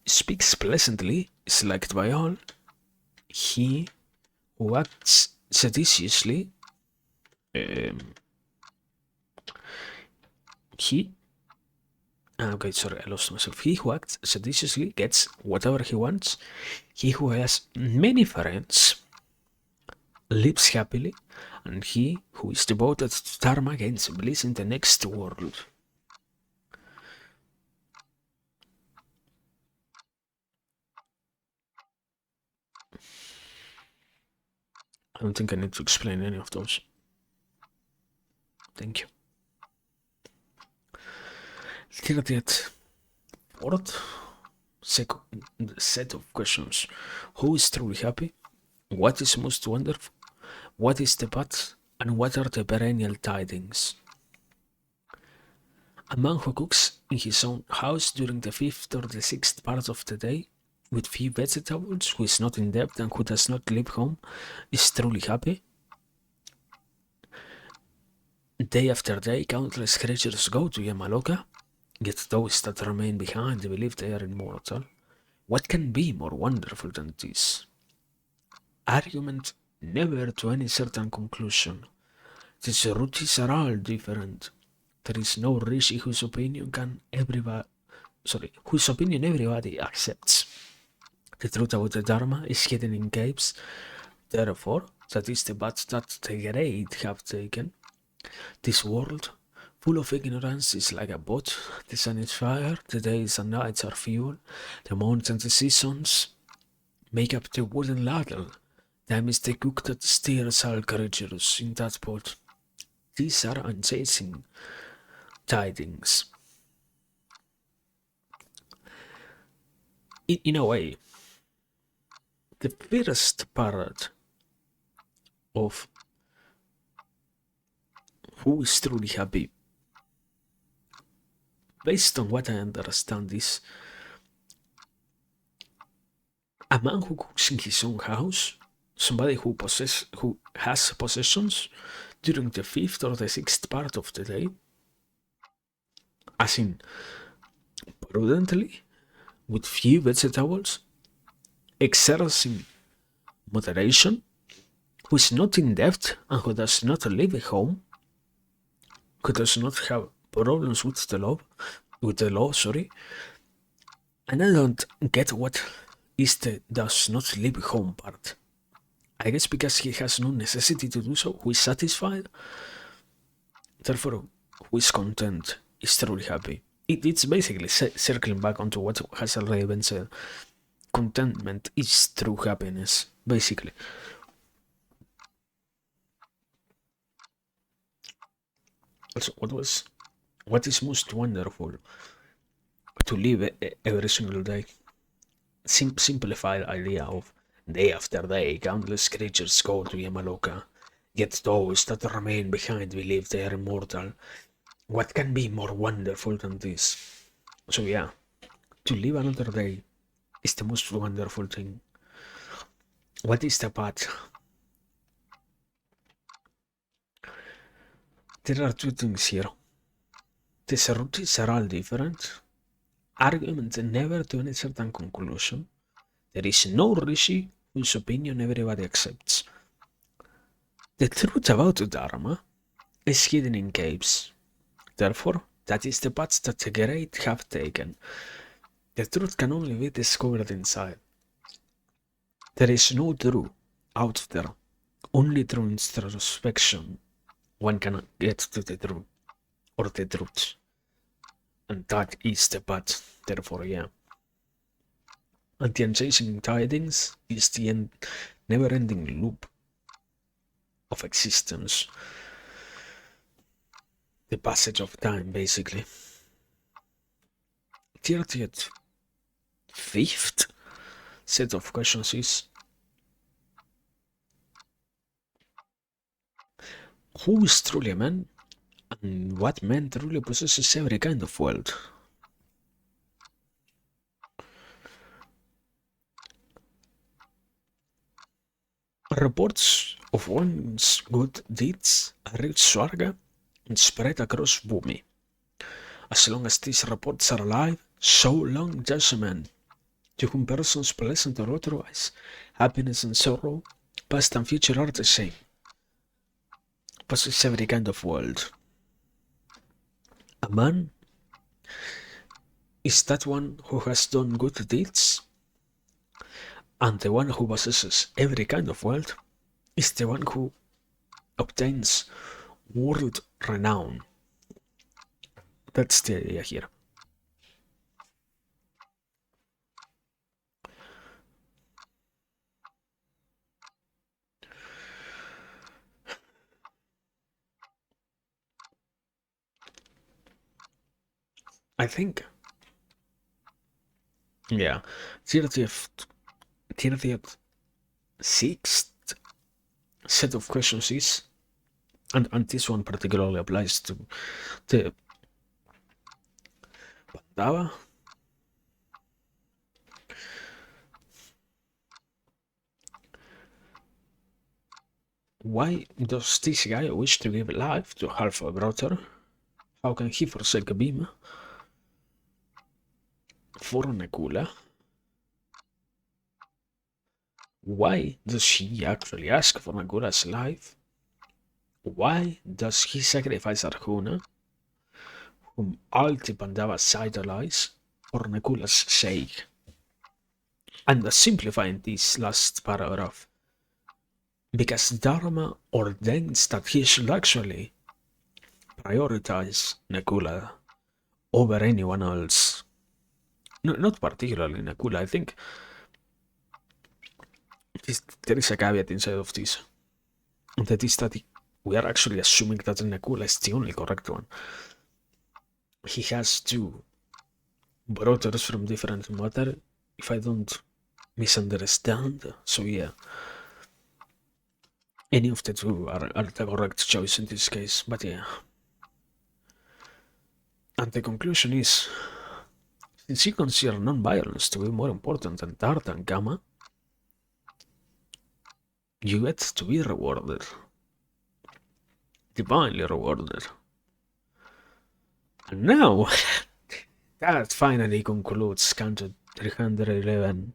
speaks pleasantly is liked by all. He who acts seditiously, okay, sorry, I lost myself. He who acts seditiously gets whatever he wants. He who has many friends lives happily, and he who is devoted to Dharma gains bliss in the next world. I don't think I need to explain any of those. Thank you. 30th fourth set of questions. Who is truly happy? What is most wonderful? What is the path? And what are the perennial tidings? A man who cooks in his own house during the 5th or the 6th part of the day with few vegetables, who is not in debt and who does not leave home, is truly happy. Day after day, countless creatures go to Yamaloka, yet those that remain behind believe they are immortal. What can be more wonderful than this? Argument never to any certain conclusion. These routes are all different. There is no rishi whose opinion everybody accepts. The truth about the Dharma is hidden in caves. Therefore, that is the path that the great have taken. This world, full of ignorance, is like a boat. The sun is fire, the days and nights are fuel, the months and the seasons make up the wooden ladle. Time is the cook that steers all creatures in that boat. These are unchasing tidings. In a way, the first part of who is truly happy, based on what I understand, is a man who cooks in his own house, somebody who has possessions during the 5th or the 6th part of the day, as in prudently, with few vegetables, exercising moderation, who is not in debt and who does not leave a home, who does not have problems with the law, sorry, and I don't get what is the does not leave home part. I guess because he has no necessity to do so, who is satisfied, therefore who is content, is truly happy. It's basically circling back onto what has already been said. Contentment is true happiness, basically. Also, what is most wonderful to live every single day? Simplified idea of day after day, countless creatures go to Yamaloka, yet those that remain behind believe they are immortal. What can be more wonderful than this? So yeah, to live another day is the most wonderful thing. What is the path? There are two things here. The routes are all different. Arguments never to any certain conclusion. There is no rishi whose opinion everybody accepts. The truth about Dharma is hidden in caves. Therefore, that is the path that the great have taken. The truth can only be discovered inside. There is no truth out there. Only through introspection one can get to the truth, or the truth. And that is the path, therefore, yeah. And the unchanging tidings is the never-ending loop of existence. The passage of time, basically. 35th set of questions is: who is truly a man, and what man truly possesses every kind of wealth? Reports of one's good deeds reach Swarga and spread across Bhumi. As long as these reports are alive, so long does a man, to whom persons pleasant or otherwise, happiness and sorrow, past and future are the same, possess every kind of world. A man is that one who has done good deeds, and the one who possesses every kind of wealth is the one who obtains world renown. That's the idea here. I think, yeah, 36th set of questions is, and this one particularly applies to the Pandava. Why does this guy wish to give life to half a brother? How can he forsake Bhima for Nakula? Why does he actually ask for Nakula's life? Why does he sacrifice Arjuna, whom all the Pandavas idolize, for Nakula's sake? And simplifying this last paragraph, because Dharma ordains that he should actually prioritize Nakula over anyone else. No, not particularly Nakula. I think there is a caveat inside of this, and that is that we are actually assuming that Nakula is the only correct one. He has two brothers from different mother, if I don't misunderstand. So yeah, any of the two are the correct choice in this case, but yeah. And the conclusion is, since you consider non-violence to be more important than Dart and Gamma, you get to be rewarded. Divinely rewarded. And now, that finally concludes Canto 311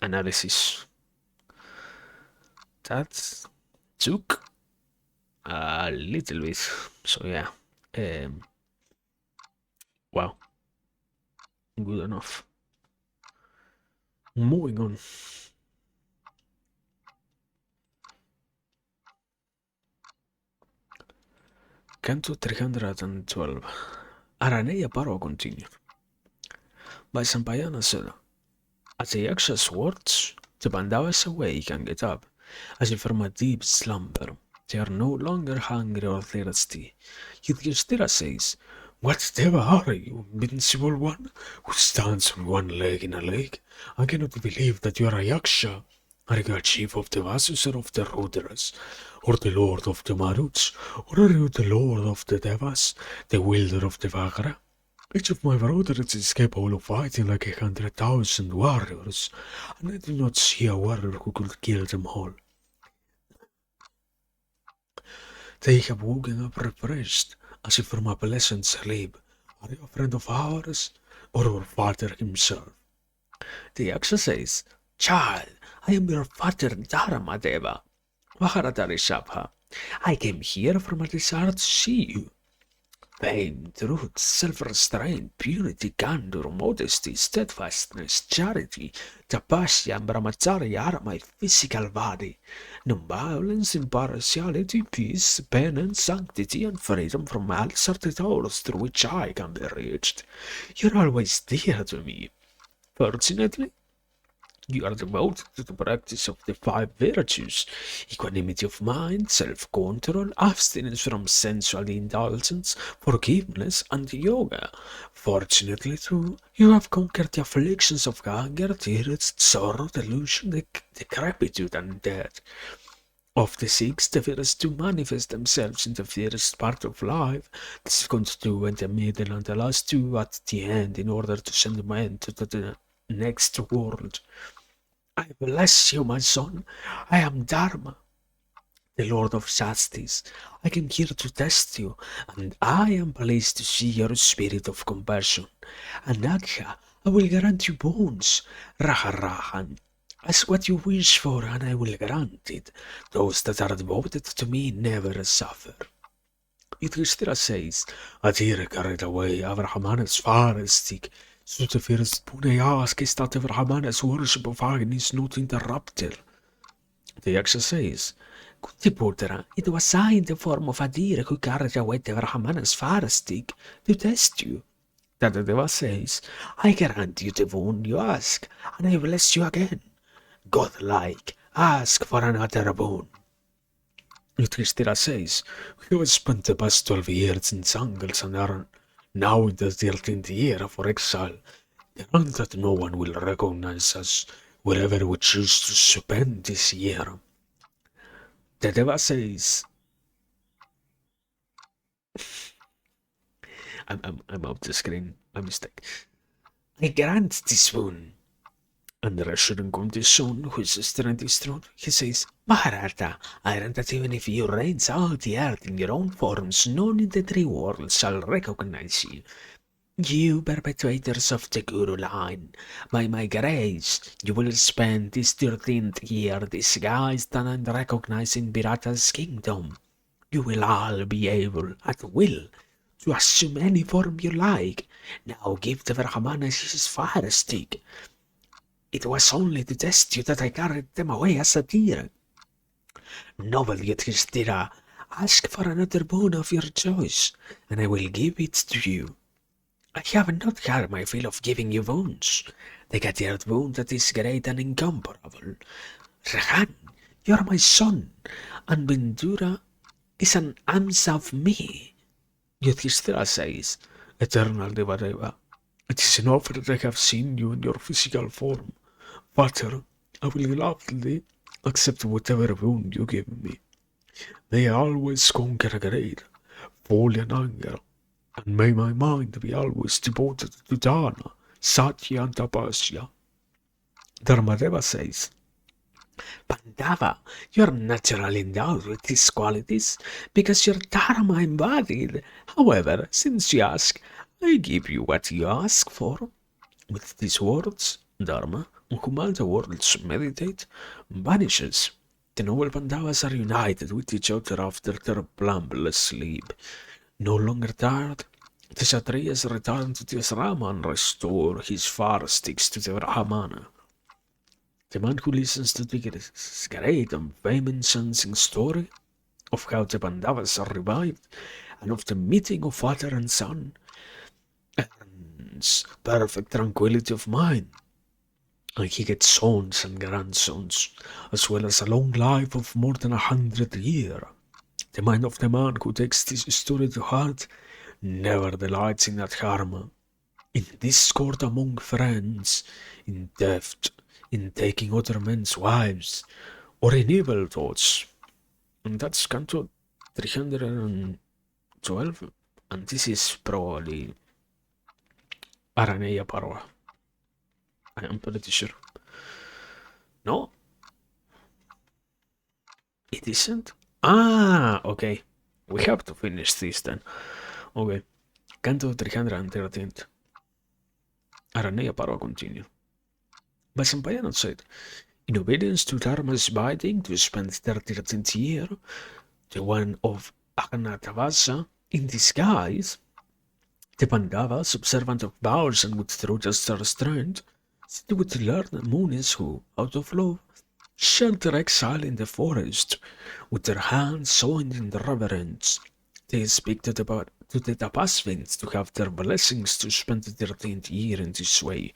analysis. That took a little bit, so yeah. Um, wow, good enough. Moving on. Canto 312. Aranea Paro continued. By Sampayana said, as the Yaksha's words, the Pandavas awake and get up, as if from a deep slumber. They are no longer hungry or thirsty. Yudhishthira says, what devil are you, invincible one, who stands on one leg in a lake? I cannot believe that you are a Yaksha. Are you a chief of the Vasus or of the Rudras, or the lord of the Maruts, or are you the lord of the Devas, the wielder of the Vagra? Each of my brothers is capable of fighting like 100,000 warriors, and I do not see a warrior who could kill them all. They have woken up refreshed, as if from a pleasant sleep. Are you a friend of ours, or our father himself? The Yaksha says, child, I am your father Dharmadeva, Maharata Rishabha. I came here from a desire to see you. Fame, truth, self-restraint, purity, candor, modesty, steadfastness, charity, tapasya, and brahmacharya are my physical body. Non-violence, impartiality, peace, penance, sanctity, and freedom from malice are the doors through which I can be reached. You're always dear to me. Fortunately, you are devoted to the practice of the five virtues: equanimity of mind, self-control, abstinence from sensual indulgence, forgiveness, and yoga. Fortunately, too, you have conquered the afflictions of anger, tears, sorrow, delusion, decrepitude, and death. Of the six, the first two manifest themselves in the first part of life, the second two in the middle, and the last two at the end, in order to send men to the next world. I bless you, my son. I am Dharma, the Lord of Justice. I came here to test you, and I am pleased to see your spirit of compassion. Anagha, I will grant you boons. Raharahan, ask what you wish for, and I will grant it. Those that are devoted to me never suffer. Yudhishthira says, Adira carried away Avrahamanas farastik. So the first boon I ask is that Avrahamanas worship of Agni is not interrupted. The Yaksha says, Kutiputra, it was I in the form of Adira who carried away the Avrahamanas farastik to test you. Tadadeva says, I grant you the boon you ask, and I bless you again. Godlike, ask for another boon. Yudhishthira says, we have spent the past 12 years in jungles and are now in the 13th year of our exile. Grant that no one will recognize us wherever we choose to spend this year. The Deva says, I'm off the screen, my mistake. I grant this boon. Under a certain condition, whose strength is strong, he says, Maharata, I grant that even if you range out the earth in your own forms, none in the three worlds shall recognize you. You perpetuators of the Guru line, by my grace, you will spend this 13th year disguised and unrecognized in Virata's kingdom. You will all be able, at will, to assume any form you like. Now give the Brahmanas his fire stick. It was only to test you that I carried them away as a deer. Noble Yudhishthira, ask for another boon of your choice, and I will give it to you. I have not had my fill of giving you boons. The third boon that is great and incomparable. Rahan, you are my son, and Bindura is an amsa of me. Yudhishthira says, Eternal Devadeva, it is enough that I have seen you in your physical form. Father, I will gladly accept whatever boon you give me. May I always conquer greed, folly, and anger, and may my mind be always devoted to Dana, Satya, and Tapasya. Dharmadeva says, Pandava, you are naturally endowed with these qualities because your Dharma embodied. However, since you ask, I give you what you ask for. With these words, Dharma, on whom all the worlds meditate, vanishes. The noble Pandavas are united with each other after their blumbless sleep. No longer tired, the Kshatriyas return to the asrama and restore his fire sticks to the Brahmana. The man who listens to this great and famous ancient story of how the Pandavas are revived and of the meeting of father and son earns perfect tranquility of mind. And he gets sons and grandsons, as well as a long life of more than 100 years. The mind of the man who takes this story to heart never delights in that harm, in discord among friends, in theft, in taking other men's wives, or in evil thoughts. And that's Canto 312, and this is probably Araneya Parva. I am pretty sure. No? It isn't? Ah, okay. We have to finish this then. Okay. Canto 313. Araneya Parva continued. Vasampayan said, in obedience to Dharma's bidding to spend their 13th year, the one of Agnatavasa, in disguise, the Pandavas, observant of vows and with true just restraint, sit with learned Munis who, out of love, shared their exile in the forest, with their hands joined in reverence. They speak to the Tapasvins to have their blessings to spend the 13th year in this way.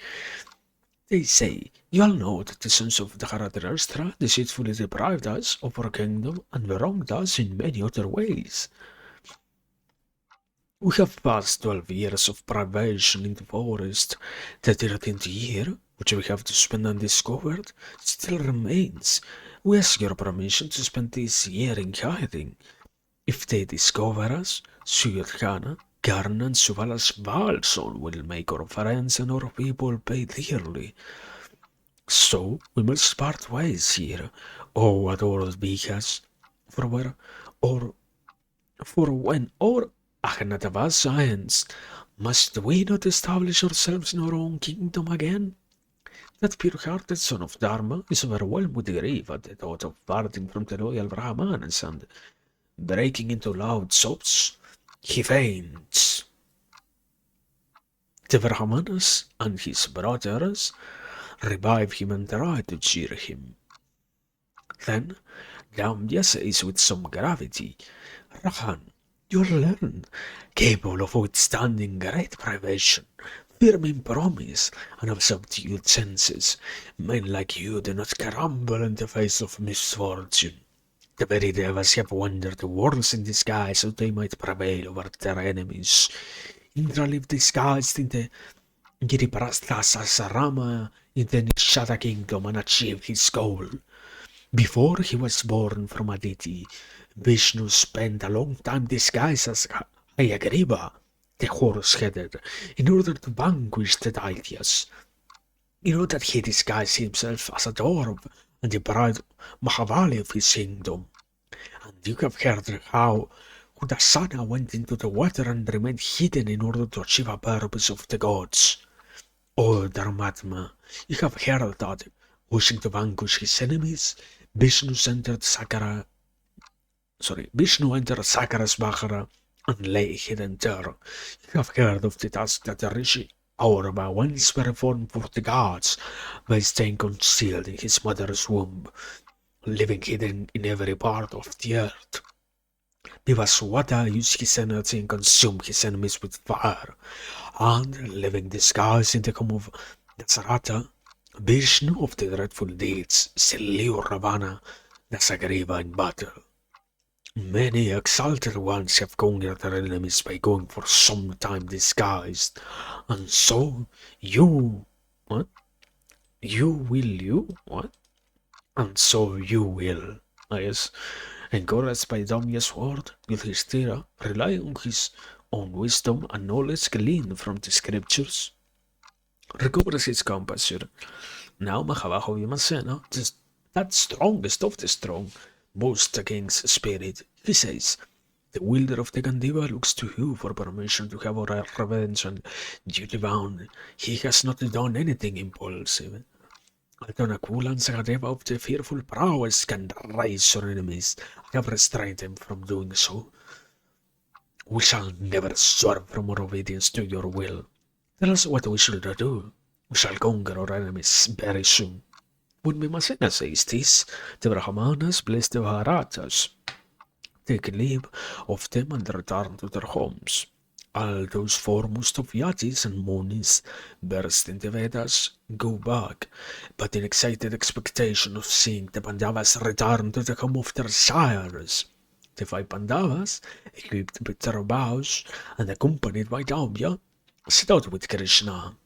They say, you all know that the sons of Dharadrashtra deceitfully deprived us of our kingdom and wronged us in many other ways. We have passed 12 years of privation in the forest. The 13th year, which we have to spend undiscovered, still remains. We ask your permission to spend this year in hiding. If they discover us, Suyadhana, Karna, and Suvala's Valson will make our friends and our people pay dearly. So we must part ways here, O adored Vikas, for when our Ahnatavas ends, must we not establish ourselves in our own kingdom again? That pure-hearted son of Dharma is overwhelmed with grief at the thought of parting from the loyal Brahmanas and, breaking into loud sobs, he faints. The Brahmanas and his brothers revive him and try to cheer him. Then Damya says with some gravity, Rahan, you are learned, capable of withstanding great privation, firm in promise, and of subdued senses. Men like you do not crumble in the face of misfortune. The very devils have wandered worlds in disguise so they might prevail over their enemies. Indra lived disguised in the Giriprasthasasarama in the Nishada kingdom and achieved his goal. Before he was born from Aditi, Vishnu spent a long time disguised as Hayagriva, the horse-headed, in order to vanquish the Daityas. You know that he disguised himself as a dwarf and deprived Mahabharata of his kingdom. And you have heard how Udasana went into the water and remained hidden in order to achieve a purpose of the gods. O Dharmatma, you have heard that, wishing to vanquish his enemies, Vishnu entered Sakara's Bahara and lay hidden there. You have heard of the task that the Rishi Aurva once performed for the gods by staying concealed in his mother's womb, living hidden in every part of the earth. Vivaswata used his energy and consumed his enemies with fire, and, living disguised in the form of Dasarata, Vishnu of the dreadful deeds slew Ravana, Dasagriva in battle. Many exalted ones have conquered their enemies by going for some time disguised, and so you, what? What? And so you will, yes. Encouraged by Damya's word, Yudhishthira, relying on his own wisdom and knowledge gleaned from the scriptures, recovers his composure. Now Mahabaho Vimasena, that strongest of the strong, boasts against spirit. He says, the wielder of the Gandiva looks to you for permission to have our revenge and duty bound. He has not done anything impulsive. Altonakula and Sagadeva of the fearful prowess can raise your enemies. I have restrained them from doing so. We shall never swerve from our obedience to your will. Tell us what we should do. We shall conquer our enemies very soon. When Vimasena says this, the Brahmanas bless the Bharatas, take leave of them and return to their homes. All those foremost of Yatis and Munis burst into Vedas, go back, but in excited expectation of seeing the Pandavas return to the home of their sires. The 5 Pandavas, equipped with their bows and accompanied by Daubya, set out with Krishna.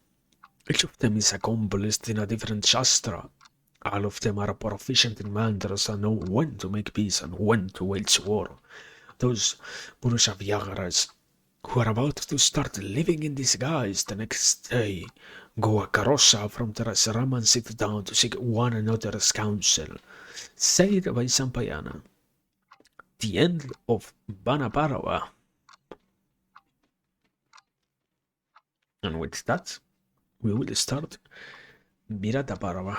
Each of them is accomplished in a different shastra. All of them are proficient in mantras and know when to make peace and when to wage war. Those Purusha Vyagaras who are about to start living in disguise the next day go a karosa from their ashram and sit down to seek one another's counsel. Said by Sampayana. The end of Vanaparava. And with that, we will start Virataparava,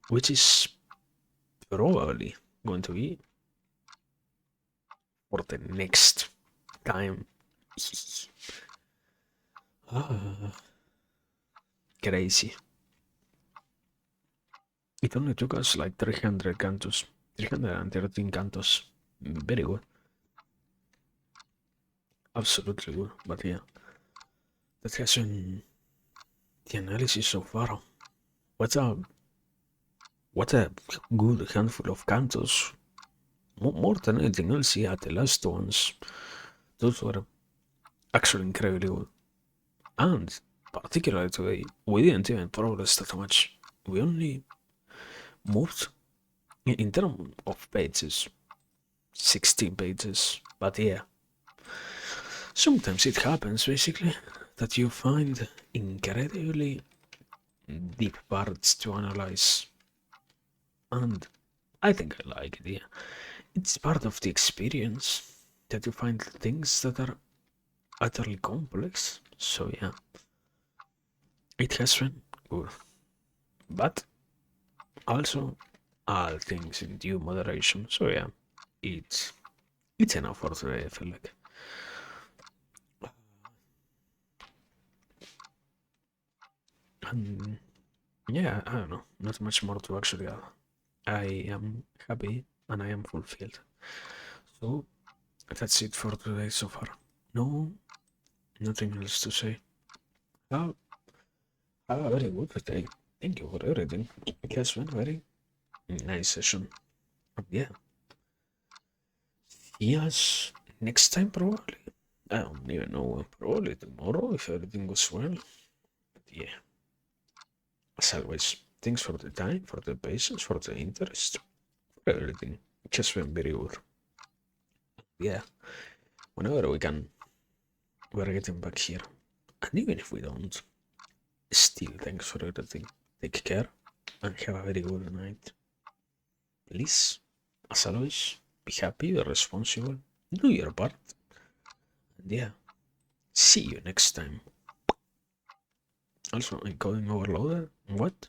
which is probably going to be for the next time. Crazy. It only took us like 300 cantos. 313 cantos. Very good. Absolutely good. But yeah, that has been the analysis so far. What a good handful of cantos. More than anything else, yeah, the last ones, those were actually incredibly good. And particularly today, we didn't even progress that much. We only moved in terms of pages, 16 pages. But yeah, sometimes it happens basically that you find incredibly deep parts to analyze. And I think I like it, yeah. It's part of the experience that you find things that are utterly complex. So yeah, it has been good. But also all things in due moderation. So yeah, it's enough for today, I feel like. And yeah, I don't know, not much more to actually add. I am happy and I am fulfilled. So that's it for today so far. No, nothing else to say. Have, have a very good day. Thank you for everything. It has been a very nice session. Yeah. Yes, next time probably. I don't even know when. Probably tomorrow if everything goes well. But yeah, as always, thanks for the time, for the patience, for the interest, for everything. It has been very good. Yeah, whenever we can, we're getting back here. And even if we don't, still thanks for everything. Take care and have a very good night. Please, as always, be happy, be responsible, do your part. And yeah, see you next time. Also, encoding overloaded? What?